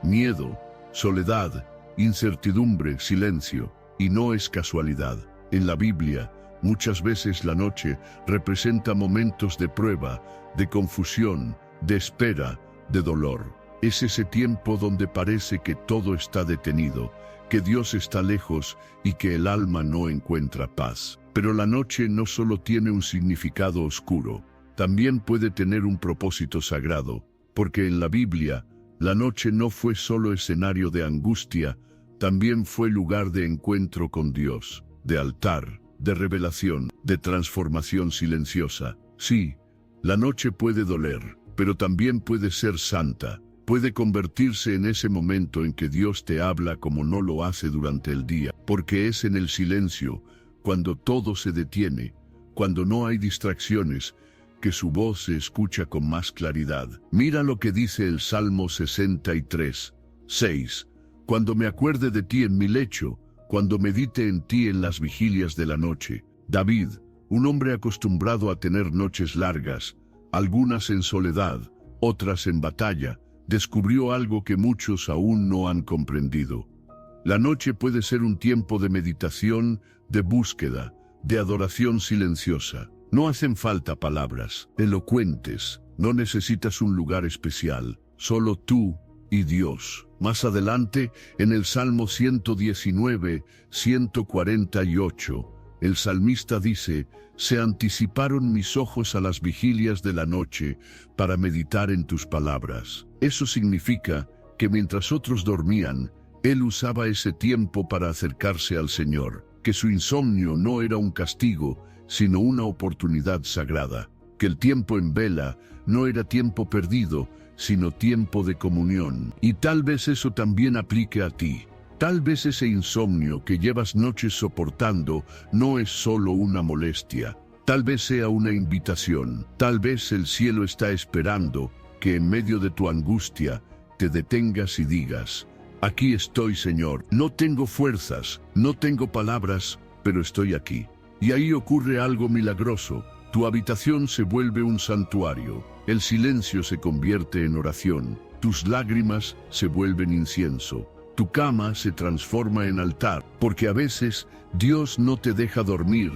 Miedo, soledad, incertidumbre, silencio, y no es casualidad. En la Biblia, muchas veces la noche representa momentos de prueba, de confusión, de espera, de dolor. Es ese tiempo donde parece que todo está detenido, que Dios está lejos y que el alma no encuentra paz. Pero la noche no solo tiene un significado oscuro, también puede tener un propósito sagrado, porque en la Biblia, la noche no fue solo escenario de angustia, también fue lugar de encuentro con Dios, de altar, de revelación, de transformación silenciosa. Sí, la noche puede doler, pero también puede ser santa. Puede convertirse en ese momento en que Dios te habla como no lo hace durante el día, porque es en el silencio, cuando todo se detiene, cuando no hay distracciones, que su voz se escucha con más claridad. Mira lo que dice el Salmo 63, 6. Cuando me acuerde de ti en mi lecho, cuando medite en ti en las vigilias de la noche. David, un hombre acostumbrado a tener noches largas, algunas en soledad, otras en batalla, descubrió algo que muchos aún no han comprendido. La noche puede ser un tiempo de meditación, de búsqueda, de adoración silenciosa. No hacen falta palabras elocuentes, no necesitas un lugar especial, solo tú y Dios. Más adelante, en el Salmo 119, 148, el salmista dice: «Se anticiparon mis ojos a las vigilias de la noche para meditar en tus palabras». Eso significa que mientras otros dormían, él usaba ese tiempo para acercarse al Señor, que su insomnio no era un castigo, sino una oportunidad sagrada, que el tiempo en vela no era tiempo perdido, sino tiempo de comunión. Y tal vez eso también aplique a ti. Tal vez ese insomnio que llevas noches soportando no es solo una molestia. Tal vez sea una invitación. Tal vez el cielo está esperando que en medio de tu angustia te detengas y digas: «Aquí estoy, Señor. No tengo fuerzas, no tengo palabras, pero estoy aquí». Y ahí ocurre algo milagroso. Tu habitación se vuelve un santuario. El silencio se convierte en oración. Tus lágrimas se vuelven incienso. Tu cama se transforma en altar, porque a veces Dios no te deja dormir,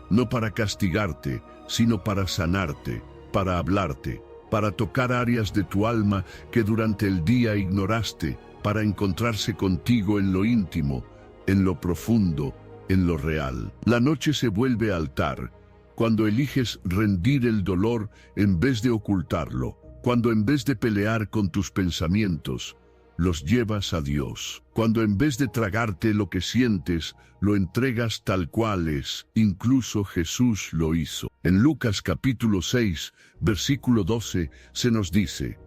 no para castigarte, sino para sanarte, para hablarte, para tocar áreas de tu alma que durante el día ignoraste, para encontrarse contigo en lo íntimo, en lo profundo, en lo real. La noche se vuelve altar cuando eliges rendir el dolor en vez de ocultarlo, cuando en vez de pelear con tus pensamientos, los llevas a Dios, cuando en vez de tragarte lo que sientes, lo entregas tal cual es. Incluso Jesús lo hizo. En Lucas capítulo 6, versículo 12, se nos dice: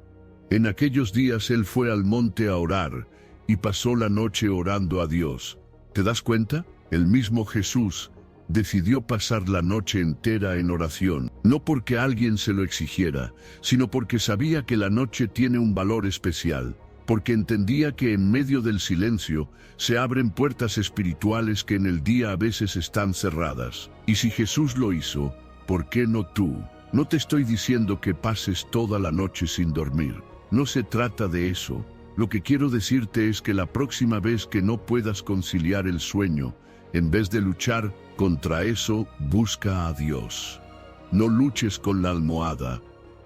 «En aquellos días él fue al monte a orar, y pasó la noche orando a Dios». ¿Te das cuenta? El mismo Jesús decidió pasar la noche entera en oración, no porque alguien se lo exigiera, sino porque sabía que la noche tiene un valor especial, porque entendía que en medio del silencio se abren puertas espirituales que en el día a veces están cerradas. Y si Jesús lo hizo, ¿por qué no tú? No te estoy diciendo que pases toda la noche sin dormir. No se trata de eso. Lo que quiero decirte es que la próxima vez que no puedas conciliar el sueño, En vez de luchar contra eso, busca a Dios. No luches con la almohada,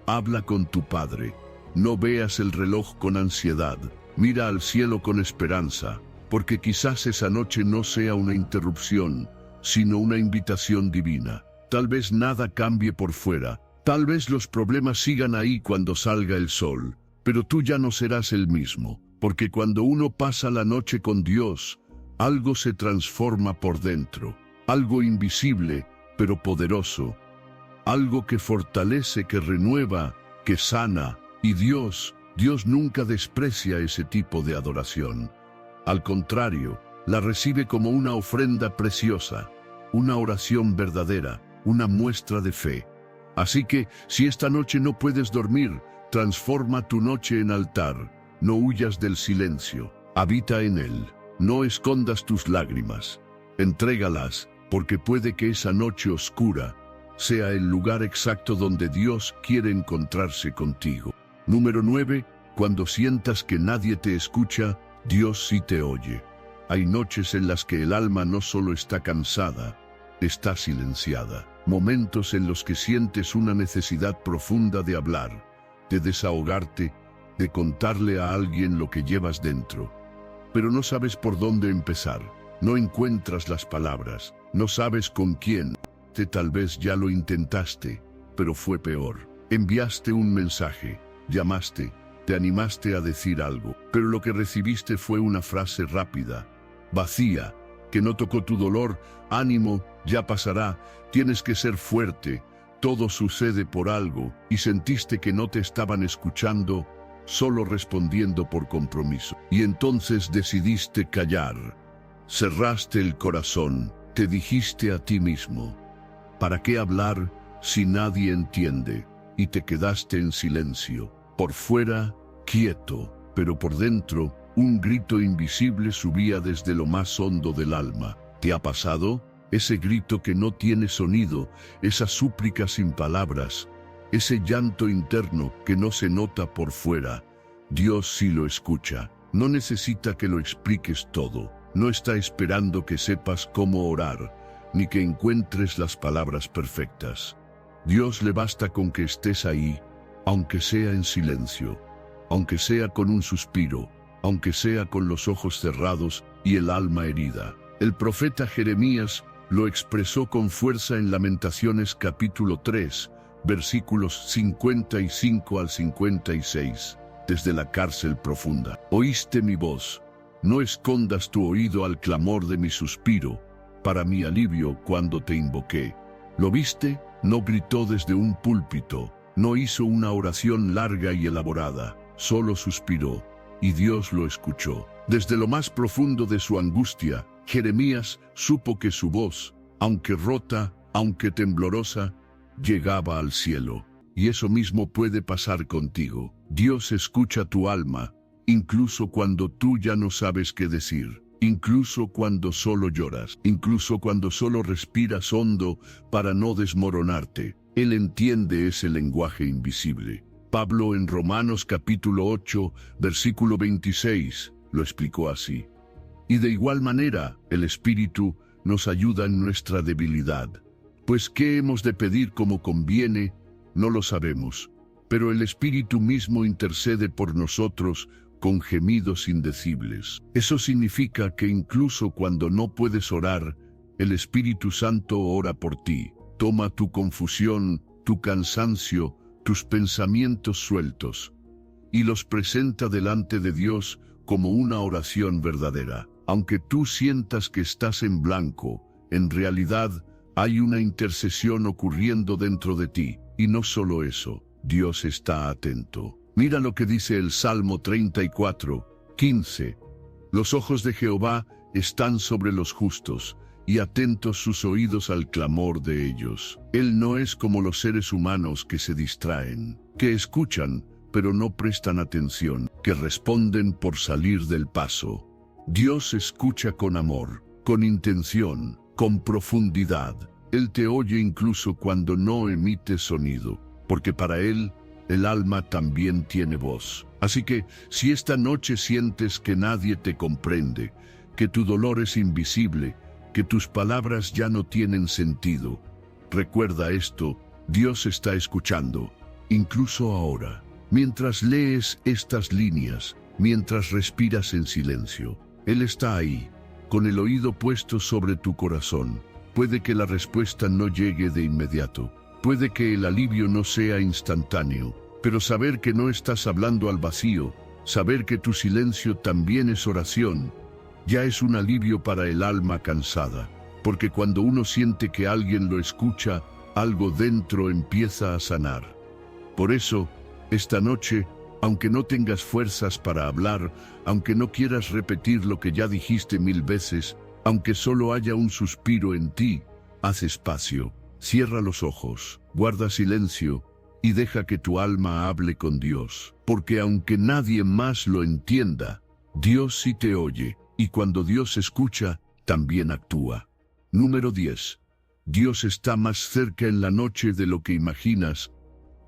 habla con tu Padre. No veas el reloj con ansiedad, mira al cielo con esperanza, porque quizás esa noche no sea una interrupción, sino una invitación divina. Tal vez nada cambie por fuera, tal vez los problemas sigan ahí cuando salga el sol, pero tú ya no serás el mismo, porque cuando uno pasa la noche con Dios, algo se transforma por dentro, algo invisible, pero poderoso, algo que fortalece, que renueva, que sana, y Dios nunca desprecia ese tipo de adoración. Al contrario, la recibe como una ofrenda preciosa, una oración verdadera, una muestra de fe. Así que, si esta noche no puedes dormir, transforma tu noche en altar. No huyas del silencio, habita en él. No escondas tus lágrimas, entrégalas, porque puede que esa noche oscura sea el lugar exacto donde Dios quiere encontrarse contigo. Número 9. Cuando sientas que nadie te escucha, Dios sí te oye. Hay noches en las que el alma no solo está cansada, está silenciada. Momentos en los que sientes una necesidad profunda de hablar, de desahogarte, de contarle a alguien lo que llevas dentro. Pero no sabes por dónde empezar, no encuentras las palabras, no sabes con quién. Tal vez ya lo intentaste, pero fue peor. Enviaste un mensaje, llamaste, te animaste a decir algo, pero lo que recibiste fue una frase rápida, vacía, que no tocó tu dolor. Ánimo, ya pasará, tienes que ser fuerte, todo sucede por algo, y sentiste que no te estaban escuchando, solo respondiendo por compromiso. Y entonces decidiste callar, cerraste el corazón, te dijiste a ti mismo, ¿para qué hablar si nadie entiende? Y te quedaste en silencio, por fuera, quieto, pero por dentro, un grito invisible subía desde lo más hondo del alma. ¿Te ha pasado? Ese grito que no tiene sonido, esa súplica sin palabras, ese llanto interno que no se nota por fuera. Dios sí lo escucha. No necesita que lo expliques todo. No está esperando que sepas cómo orar, ni que encuentres las palabras perfectas. Dios le basta con que estés ahí, aunque sea en silencio, aunque sea con un suspiro, aunque sea con los ojos cerrados y el alma herida. El profeta Jeremías lo expresó con fuerza en Lamentaciones capítulo 3, versículos 55 al 56, desde la cárcel profunda. Oíste mi voz, no escondas tu oído al clamor de mi suspiro, para mi alivio cuando te invoqué. ¿Lo viste? No gritó desde un púlpito, no hizo una oración larga y elaborada, solo suspiró, y Dios lo escuchó. Desde lo más profundo de su angustia, Jeremías supo que su voz, aunque rota, aunque temblorosa, llegaba al cielo. Y eso mismo puede pasar contigo. Dios escucha tu alma, incluso cuando tú ya no sabes qué decir, incluso cuando solo lloras, incluso cuando solo respiras hondo para no desmoronarte. Él entiende ese lenguaje invisible. Pablo en Romanos capítulo 8, versículo 26, lo explicó así. Y de igual manera, el Espíritu nos ayuda en nuestra debilidad. Pues ¿qué hemos de pedir como conviene? No lo sabemos, pero el Espíritu mismo intercede por nosotros con gemidos indecibles. Eso significa que incluso cuando no puedes orar, el Espíritu Santo ora por ti. Toma tu confusión, tu cansancio, tus pensamientos sueltos, y los presenta delante de Dios como una oración verdadera. Aunque tú sientas que estás en blanco, en realidad hay una intercesión ocurriendo dentro de ti. Y no solo eso, Dios está atento. Mira lo que dice el Salmo 34, 15. Los ojos de Jehová están sobre los justos, y atentos sus oídos al clamor de ellos. Él no es como los seres humanos que se distraen, que escuchan, pero no prestan atención, que responden por salir del paso. Dios escucha con amor, con intención, con profundidad. Él te oye incluso cuando no emite sonido, porque para Él, el alma también tiene voz. Así que, si esta noche sientes que nadie te comprende, que tu dolor es invisible, que tus palabras ya no tienen sentido. Recuerda esto, Dios está escuchando, incluso ahora. Mientras lees estas líneas, mientras respiras en silencio, Él está ahí, con el oído puesto sobre tu corazón. Puede que la respuesta no llegue de inmediato, puede que el alivio no sea instantáneo, pero saber que no estás hablando al vacío, saber que tu silencio también es oración, ya es un alivio para el alma cansada, porque cuando uno siente que alguien lo escucha, algo dentro empieza a sanar. Por eso, esta noche, aunque no tengas fuerzas para hablar, aunque no quieras repetir lo que ya dijiste 1000 veces, aunque solo haya un suspiro en ti, haz espacio, cierra los ojos, guarda silencio y deja que tu alma hable con Dios, porque aunque nadie más lo entienda, Dios sí te oye, y cuando Dios escucha, también actúa. Número 10. Dios está más cerca en la noche de lo que imaginas.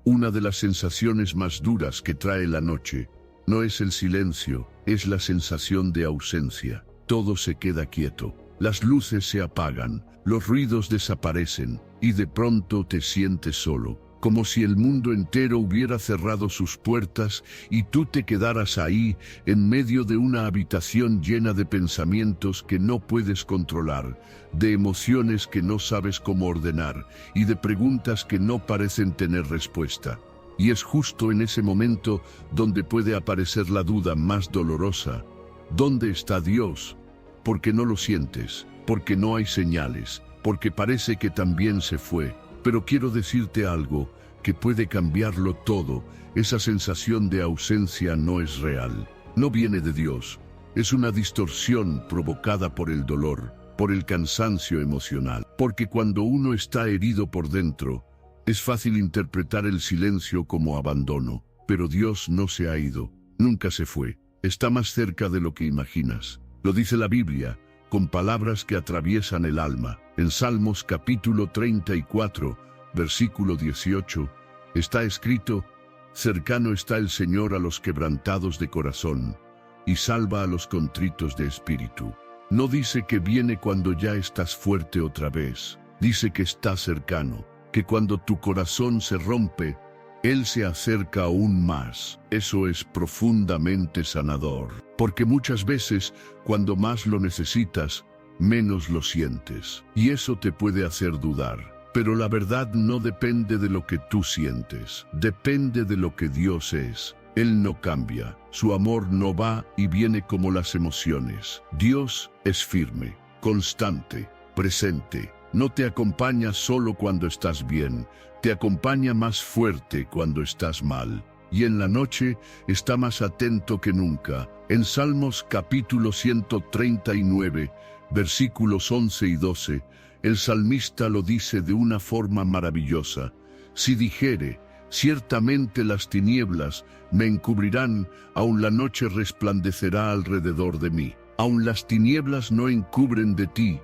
Una de las sensaciones más duras que trae la noche no es el silencio, es la sensación de ausencia. Todo se queda quieto, las luces se apagan, los ruidos desaparecen y de pronto te sientes solo, como si el mundo entero hubiera cerrado sus puertas y tú te quedaras ahí en medio de una habitación llena de pensamientos que no puedes controlar, de emociones que no sabes cómo ordenar y de preguntas que no parecen tener respuesta. Y es justo en ese momento donde puede aparecer la duda más dolorosa. ¿Dónde está Dios? Porque no lo sientes, porque no hay señales, porque parece que también se fue. Pero quiero decirte algo que puede cambiarlo todo. Esa sensación de ausencia no es real, no viene de Dios. Es una distorsión provocada por el dolor, por el cansancio emocional. Porque cuando uno está herido por dentro, es fácil interpretar el silencio como abandono. Pero Dios no se ha ido, nunca se fue. Está más cerca de lo que imaginas. Lo dice la Biblia, con palabras que atraviesan el alma. En Salmos capítulo 34, versículo 18, está escrito: cercano está el Señor a los quebrantados de corazón, y salva a los contritos de espíritu. No dice que viene cuando ya estás fuerte otra vez, dice que está cercano, que cuando tu corazón se rompe, Él se acerca aún más. Eso es profundamente sanador, porque muchas veces, cuando más lo necesitas, menos lo sientes, y eso te puede hacer dudar. Pero la verdad no depende de lo que tú sientes, depende de lo que Dios es. Él no cambia, su amor no va y viene como las emociones. Dios es firme, constante, presente. No te acompaña solo cuando estás bien, te acompaña más fuerte cuando estás mal. Y en la noche está más atento que nunca. En Salmos capítulo 139, versículos 11 y 12, el salmista lo dice de una forma maravillosa: si dijere, ciertamente las tinieblas me encubrirán, aun la noche resplandecerá alrededor de mí. Aun las tinieblas no encubren de ti,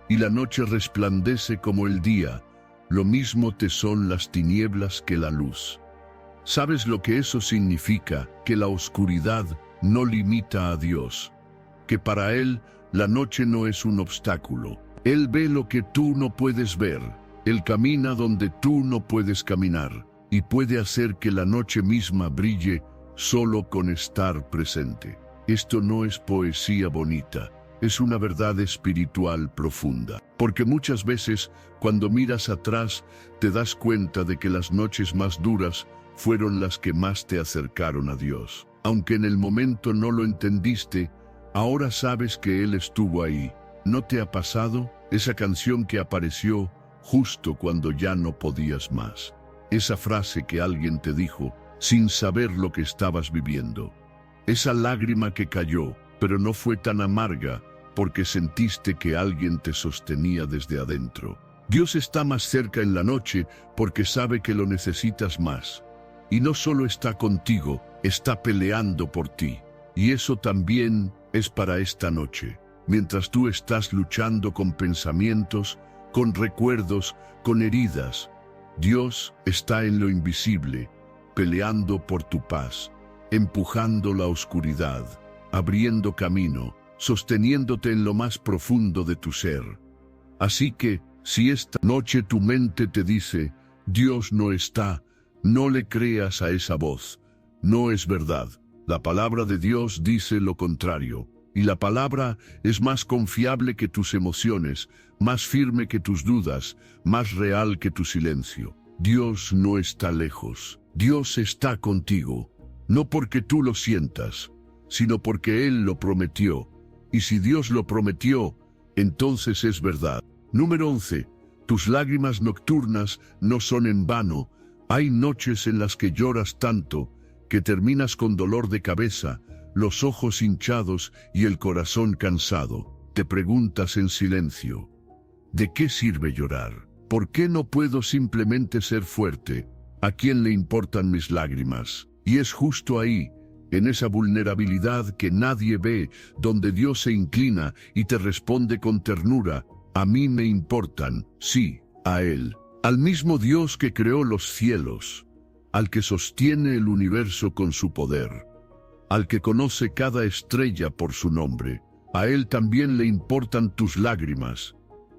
y la noche resplandece como el día. Lo mismo te son las tinieblas que la luz. ¿Sabes lo que eso significa? Que la oscuridad no limita a Dios, que para Él la noche no es un obstáculo. Él ve lo que tú no puedes ver, Él camina donde tú no puedes caminar, y puede hacer que la noche misma brille solo con estar presente. Esto no es poesía bonita, es una verdad espiritual profunda. Porque muchas veces, cuando miras atrás, te das cuenta de que las noches más duras fueron las que más te acercaron a Dios. Aunque en el momento no lo entendiste, ahora sabes que Él estuvo ahí. ¿No te ha pasado? Esa canción que apareció justo cuando ya no podías más. Esa frase que alguien te dijo sin saber lo que estabas viviendo. Esa lágrima que cayó, pero no fue tan amarga porque sentiste que alguien te sostenía desde adentro. Dios está más cerca en la noche porque sabe que lo necesitas más. Y no solo está contigo, está peleando por ti. Y eso también es para esta noche. Mientras tú estás luchando con pensamientos, con recuerdos, con heridas, Dios está en lo invisible, peleando por tu paz, empujando la oscuridad, abriendo camino, sosteniéndote en lo más profundo de tu ser. Así que, si esta noche tu mente te dice, Dios no está, no le creas a esa voz. No es verdad. La palabra de Dios dice lo contrario. Y la palabra es más confiable que tus emociones, más firme que tus dudas, más real que tu silencio. Dios no está lejos. Dios está contigo. No porque tú lo sientas, sino porque Él lo prometió. Y si Dios lo prometió, entonces es verdad. Número 11. Tus lágrimas nocturnas no son en vano. Hay noches en las que lloras tanto que terminas con dolor de cabeza, los ojos hinchados y el corazón cansado. Te preguntas en silencio, ¿de qué sirve llorar? ¿Por qué no puedo simplemente ser fuerte? ¿A quién le importan mis lágrimas? Y es justo ahí, en esa vulnerabilidad que nadie ve, donde Dios se inclina y te responde con ternura. A mí me importan, sí, a Él, al mismo Dios que creó los cielos, al que sostiene el universo con su poder, al que conoce cada estrella por su nombre. A Él también le importan tus lágrimas.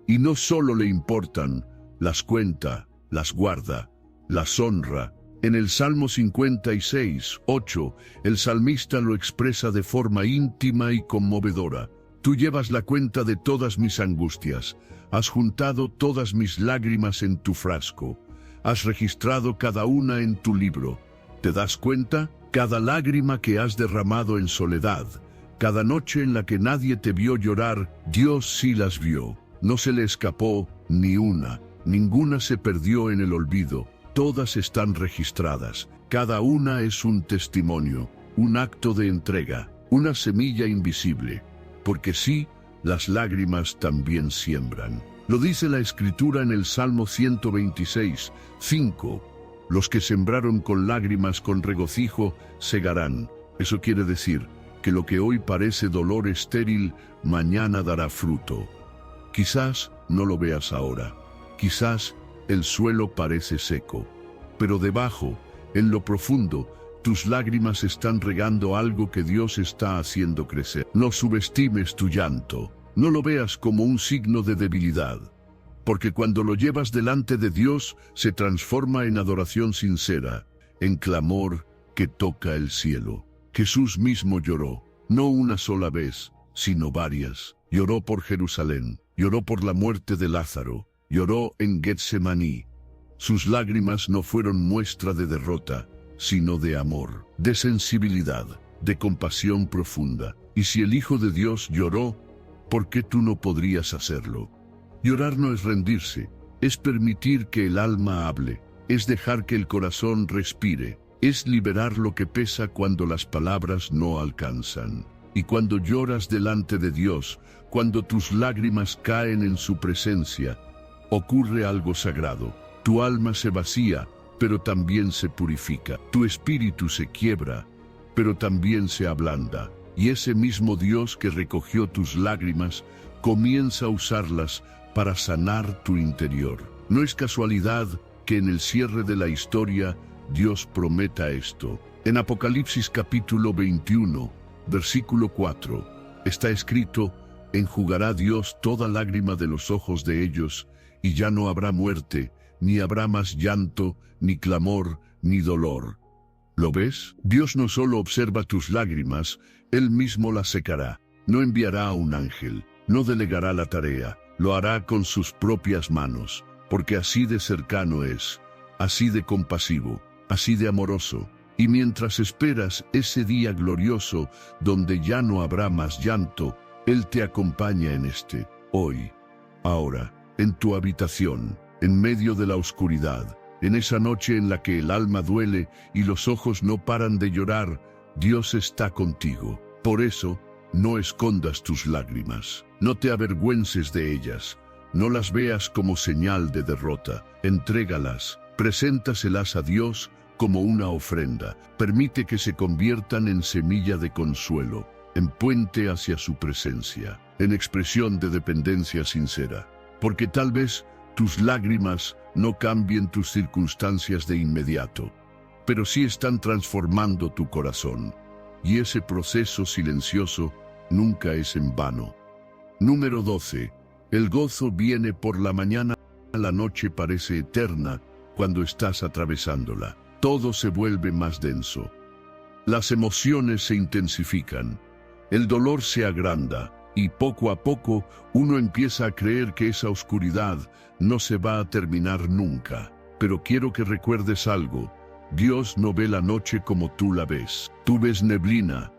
Y no solo le importan, las cuenta, las guarda, las honra. En el Salmo 56, 8, el salmista lo expresa de forma íntima y conmovedora. Tú llevas la cuenta de todas mis angustias, has juntado todas mis lágrimas en tu frasco, has registrado cada una en tu libro. ¿Te das cuenta? Cada lágrima que has derramado en soledad, cada noche en la que nadie te vio llorar, Dios sí las vio. No se le escapó ni una, ninguna se perdió en el olvido. Todas están registradas, cada una es un testimonio, un acto de entrega, una semilla invisible. Porque sí, las lágrimas también siembran. Lo dice la Escritura en el Salmo 126, 5. Los que sembraron con lágrimas con regocijo, segarán. Eso quiere decir que lo que hoy parece dolor estéril, mañana dará fruto. Quizás no lo veas ahora. Quizás el suelo parece seco. Pero debajo, en lo profundo, tus lágrimas están regando algo que Dios está haciendo crecer. No subestimes tu llanto. No lo veas como un signo de debilidad. Porque cuando lo llevas delante de Dios, se transforma en adoración sincera, en clamor que toca el cielo. Jesús mismo lloró, no una sola vez, sino varias. Lloró por Jerusalén, lloró por la muerte de Lázaro, lloró en Getsemaní. Sus lágrimas no fueron muestra de derrota, sino de amor, de sensibilidad, de compasión profunda. Y si el Hijo de Dios lloró, ¿por qué tú no podrías hacerlo? Llorar no es rendirse, es permitir que el alma hable, es dejar que el corazón respire, es liberar lo que pesa cuando las palabras no alcanzan. Y cuando lloras delante de Dios, cuando tus lágrimas caen en su presencia, ocurre algo sagrado. Tu alma se vacía, pero también se purifica. Tu espíritu se quiebra, pero también se ablanda. Y ese mismo Dios que recogió tus lágrimas, comienza a usarlas para sanar tu interior. No es casualidad que en el cierre de la historia Dios prometa esto. En Apocalipsis capítulo 21, versículo 4, está escrito: enjugará Dios toda lágrima de los ojos de ellos, y ya no habrá muerte, ni habrá más llanto, ni clamor, ni dolor. ¿Lo ves? Dios no solo observa tus lágrimas, Él mismo las secará. No enviará a un ángel, no delegará la tarea, lo hará con sus propias manos, porque así de cercano es, así de compasivo, así de amoroso. Y mientras esperas ese día glorioso, donde ya no habrá más llanto, Él te acompaña en este, hoy, ahora, en tu habitación, en medio de la oscuridad, en esa noche en la que el alma duele y los ojos no paran de llorar. Dios está contigo. Por eso, no escondas tus lágrimas, no te avergüences de ellas, no las veas como señal de derrota. Entrégalas, preséntaselas a Dios como una ofrenda. Permite que se conviertan en semilla de consuelo, en puente hacia su presencia, en expresión de dependencia sincera. Porque tal vez tus lágrimas no cambien tus circunstancias de inmediato, pero sí están transformando tu corazón. Y ese proceso silencioso nunca es en vano. Número 12. El gozo viene por la mañana, la noche parece eterna cuando estás atravesándola. Todo se vuelve más denso. Las emociones se intensifican, el dolor se agranda y poco a poco uno empieza a creer que esa oscuridad no se va a terminar nunca. Pero quiero que recuerdes algo. Dios no ve la noche como tú la ves. Tú ves neblina,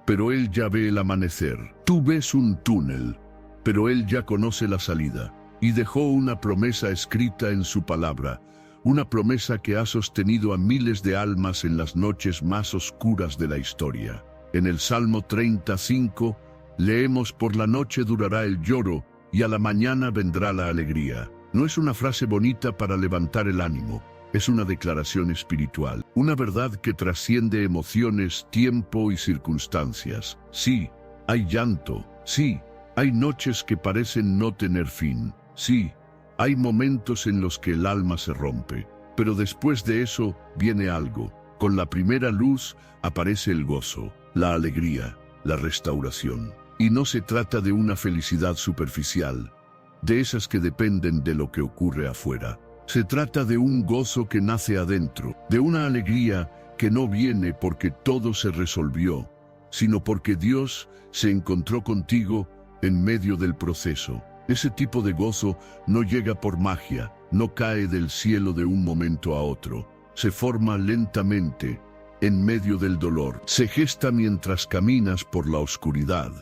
pero Él ya ve el amanecer. Tú ves un túnel, pero Él ya conoce la salida. Y dejó una promesa escrita en su palabra, una promesa que ha sostenido a miles de almas en las noches más oscuras de la historia. En el Salmo 35, leemos: por la noche durará el lloro, y a la mañana vendrá la alegría. No es una frase bonita para levantar el ánimo, es una declaración espiritual, una verdad que trasciende emociones, tiempo y circunstancias. Sí, hay llanto, sí, hay noches que parecen no tener fin, sí, hay momentos en los que el alma se rompe, pero después de eso viene algo. Con la primera luz aparece el gozo, la alegría, la restauración. Y no se trata de una felicidad superficial, de esas que dependen de lo que ocurre afuera. Se trata de un gozo que nace adentro, de una alegría que no viene porque todo se resolvió, sino porque Dios se encontró contigo en medio del proceso. Ese tipo de gozo no llega por magia, no cae del cielo de un momento a otro. Se forma lentamente, en medio del dolor. Se gesta mientras caminas por la oscuridad,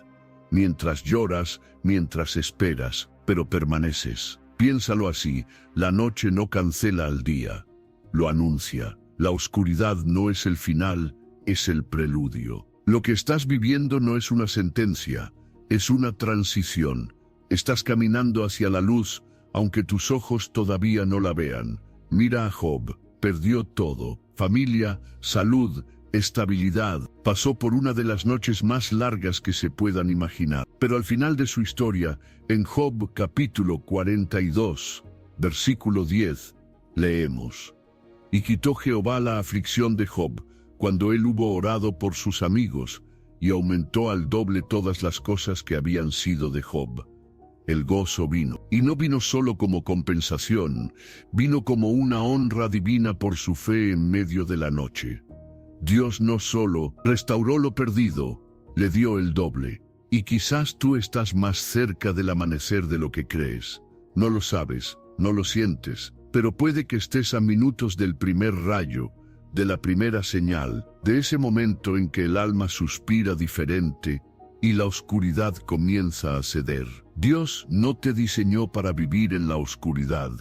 mientras lloras, mientras esperas, pero permaneces. Piénsalo así: la noche no cancela al día, lo anuncia. La oscuridad no es el final, es el preludio. Lo que estás viviendo no es una sentencia, es una transición. Estás caminando hacia la luz, aunque tus ojos todavía no la vean. Mira a Job, perdió todo: familia, salud, estabilidad. Pasó por una de las noches más largas que se puedan imaginar. Pero al final de su historia, en Job capítulo 42, versículo 10, leemos: y quitó Jehová la aflicción de Job, cuando él hubo orado por sus amigos, y aumentó al doble todas las cosas que habían sido de Job. El gozo vino, y no vino solo como compensación, vino como una honra divina por su fe en medio de la noche. Dios no solo restauró lo perdido, le dio el doble. Y quizás tú estás más cerca del amanecer de lo que crees. No lo sabes, no lo sientes, pero puede que estés a minutos del primer rayo, de la primera señal, de ese momento en que el alma suspira diferente y la oscuridad comienza a ceder. Dios no te diseñó para vivir en la oscuridad.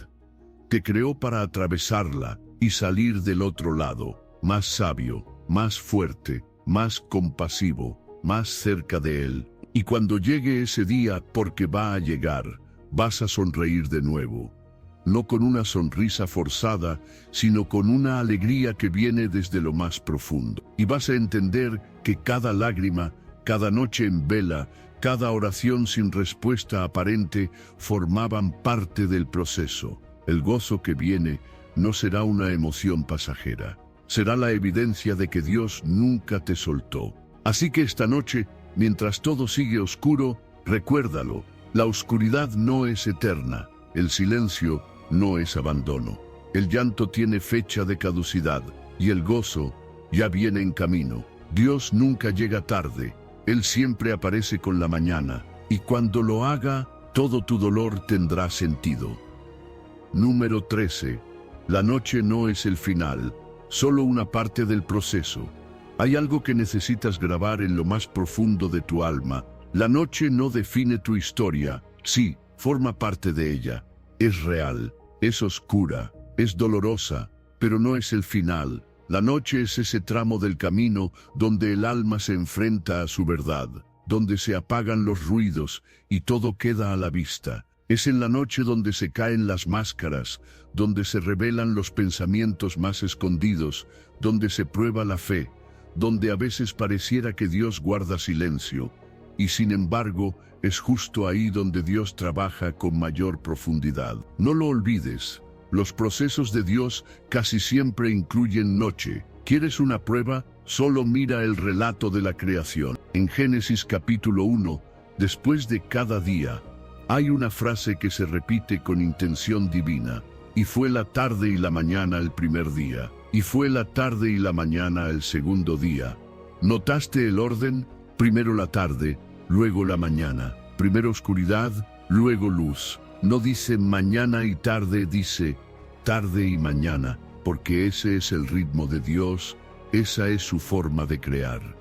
Te creó para atravesarla y salir del otro lado, más sabio, más fuerte, más compasivo, más cerca de Él. Y cuando llegue ese día, porque va a llegar, vas a sonreír de nuevo. No con una sonrisa forzada, sino con una alegría que viene desde lo más profundo. Y vas a entender que cada lágrima, cada noche en vela, cada oración sin respuesta aparente formaban parte del proceso. El gozo que viene no será una emoción pasajera. Será la evidencia de que Dios nunca te soltó. Así que esta noche, mientras todo sigue oscuro, recuérdalo: la oscuridad no es eterna, el silencio no es abandono, el llanto tiene fecha de caducidad y el gozo ya viene en camino. Dios nunca llega tarde, Él siempre aparece con la mañana, y cuando lo haga, todo tu dolor tendrá sentido. Número 13. La noche no es el final, solo una parte del proceso. Hay algo que necesitas grabar en lo más profundo de tu alma. La noche no define tu historia. Sí, forma parte de ella. Es real, es oscura, es dolorosa, pero no es el final. La noche es ese tramo del camino donde el alma se enfrenta a su verdad, donde se apagan los ruidos y todo queda a la vista. Es en la noche donde se caen las máscaras, donde se revelan los pensamientos más escondidos, donde se prueba la fe, donde a veces pareciera que Dios guarda silencio, y sin embargo es justo ahí donde Dios trabaja con mayor profundidad. No lo olvides, los procesos de Dios casi siempre incluyen noche. ¿Quieres una prueba? Solo mira el relato de la creación. En Génesis capítulo 1, después de cada día, Hay una frase que se repite con intención divina. Y fue la tarde y la mañana el primer día. Y fue la tarde y la mañana el segundo día. ¿Notaste el orden? Primero la tarde, luego la mañana. Primero oscuridad, luego luz. No dice mañana y tarde, dice tarde y mañana, porque ese es el ritmo de Dios, esa es su forma de crear,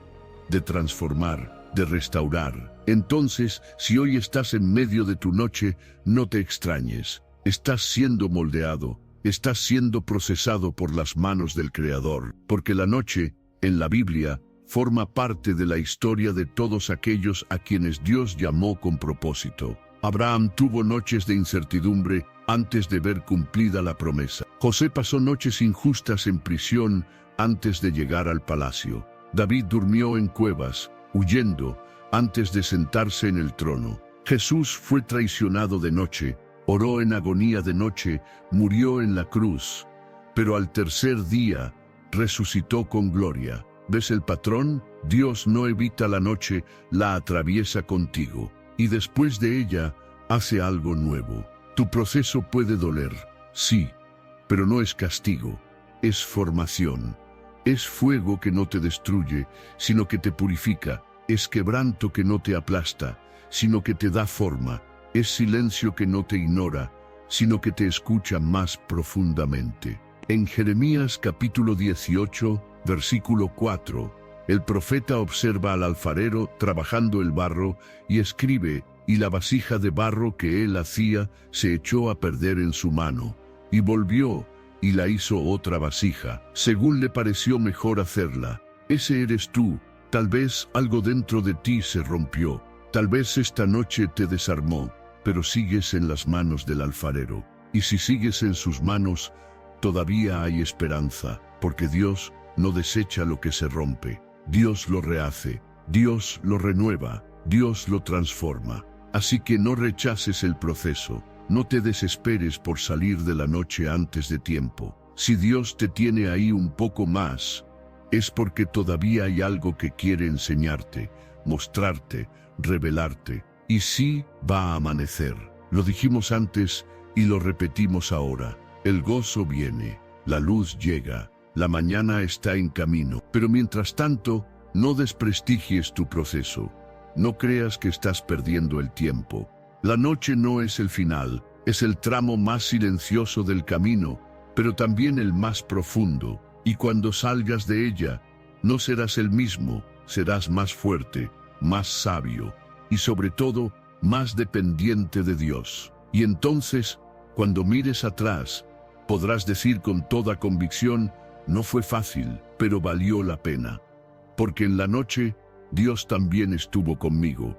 de transformar, de restaurar. Entonces, si hoy estás en medio de tu noche, no te extrañes. Estás siendo moldeado, estás siendo procesado por las manos del Creador, porque la noche, en la Biblia, forma parte de la historia de todos aquellos a quienes Dios llamó con propósito. Abraham tuvo noches de incertidumbre antes de ver cumplida la promesa. José pasó noches injustas en prisión antes de llegar al palacio. David durmió en cuevas, huyendo, antes de sentarse en el trono. Jesús fue traicionado de noche, oró en agonía de noche, murió en la cruz, pero al tercer día resucitó con gloria. ¿Ves el patrón? Dios no evita la noche, la atraviesa contigo. Y después de ella, hace algo nuevo. Tu proceso puede doler, sí, pero no es castigo, es formación. Es fuego que no te destruye, sino que te purifica. Es quebranto que no te aplasta, sino que te da forma. Es silencio que no te ignora, sino que te escucha más profundamente. En Jeremías capítulo 18, versículo 4, el profeta observa al alfarero trabajando el barro y escribe: y la vasija de barro que él hacía se echó a perder en su mano, y volvió y la hizo otra vasija, según le pareció mejor hacerla. Ese eres tú. Tal vez algo dentro de ti se rompió, tal vez esta noche te desarmó, pero sigues en las manos del alfarero. Y si sigues en sus manos, todavía hay esperanza, porque Dios no desecha lo que se rompe. Dios lo rehace, Dios lo renueva, Dios lo transforma. Así que no rechaces el proceso, no te desesperes por salir de la noche antes de tiempo. Si Dios te tiene ahí un poco más, es porque todavía hay algo que quiere enseñarte, mostrarte, revelarte. Y sí, va a amanecer. Lo dijimos antes y lo repetimos ahora. El gozo viene, la luz llega, la mañana está en camino. Pero mientras tanto, no desprestigies tu proceso. No creas que estás perdiendo el tiempo. La noche no es el final, es el tramo más silencioso del camino, pero también el más profundo. Y cuando salgas de ella, no serás el mismo, serás más fuerte, más sabio y sobre todo, más dependiente de Dios. Y entonces, cuando mires atrás, podrás decir con toda convicción: no fue fácil, pero valió la pena. Porque en la noche, Dios también estuvo conmigo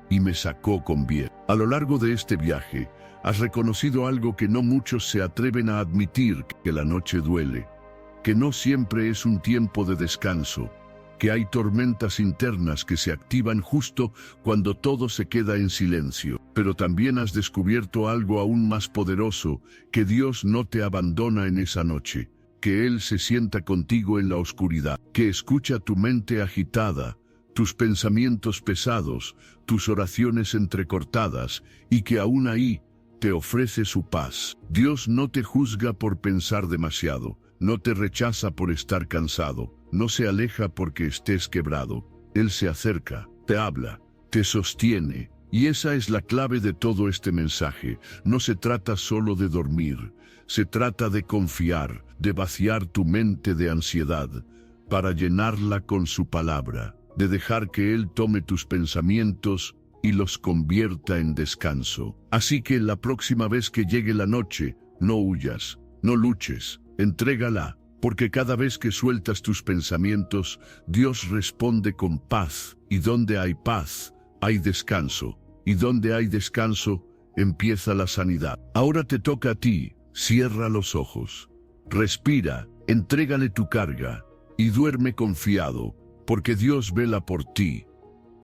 y me sacó con bien. A lo largo de este viaje, has reconocido algo que no muchos se atreven a admitir: que la noche duele, que no siempre es un tiempo de descanso, que hay tormentas internas que se activan justo cuando todo se queda en silencio. Pero también has descubierto algo aún más poderoso: que Dios no te abandona en esa noche, que Él se sienta contigo en la oscuridad, que escucha tu mente agitada, tus pensamientos pesados, tus oraciones entrecortadas, y que aún ahí te ofrece su paz. Dios no te juzga por pensar demasiado, no te rechaza por estar cansado, no se aleja porque estés quebrado. Él se acerca, te habla, te sostiene, y esa es la clave de todo este mensaje. No se trata solo de dormir, se trata de confiar, de vaciar tu mente de ansiedad, para llenarla con su palabra, de dejar que Él tome tus pensamientos y los convierta en descanso. Así que la próxima vez que llegue la noche, no huyas, no luches, entrégala, porque cada vez que sueltas tus pensamientos, Dios responde con paz, y donde hay paz, hay descanso, y donde hay descanso, empieza la sanidad. Ahora te toca a ti. Cierra los ojos, respira, entrégale tu carga, y duerme confiado, porque Dios vela por ti.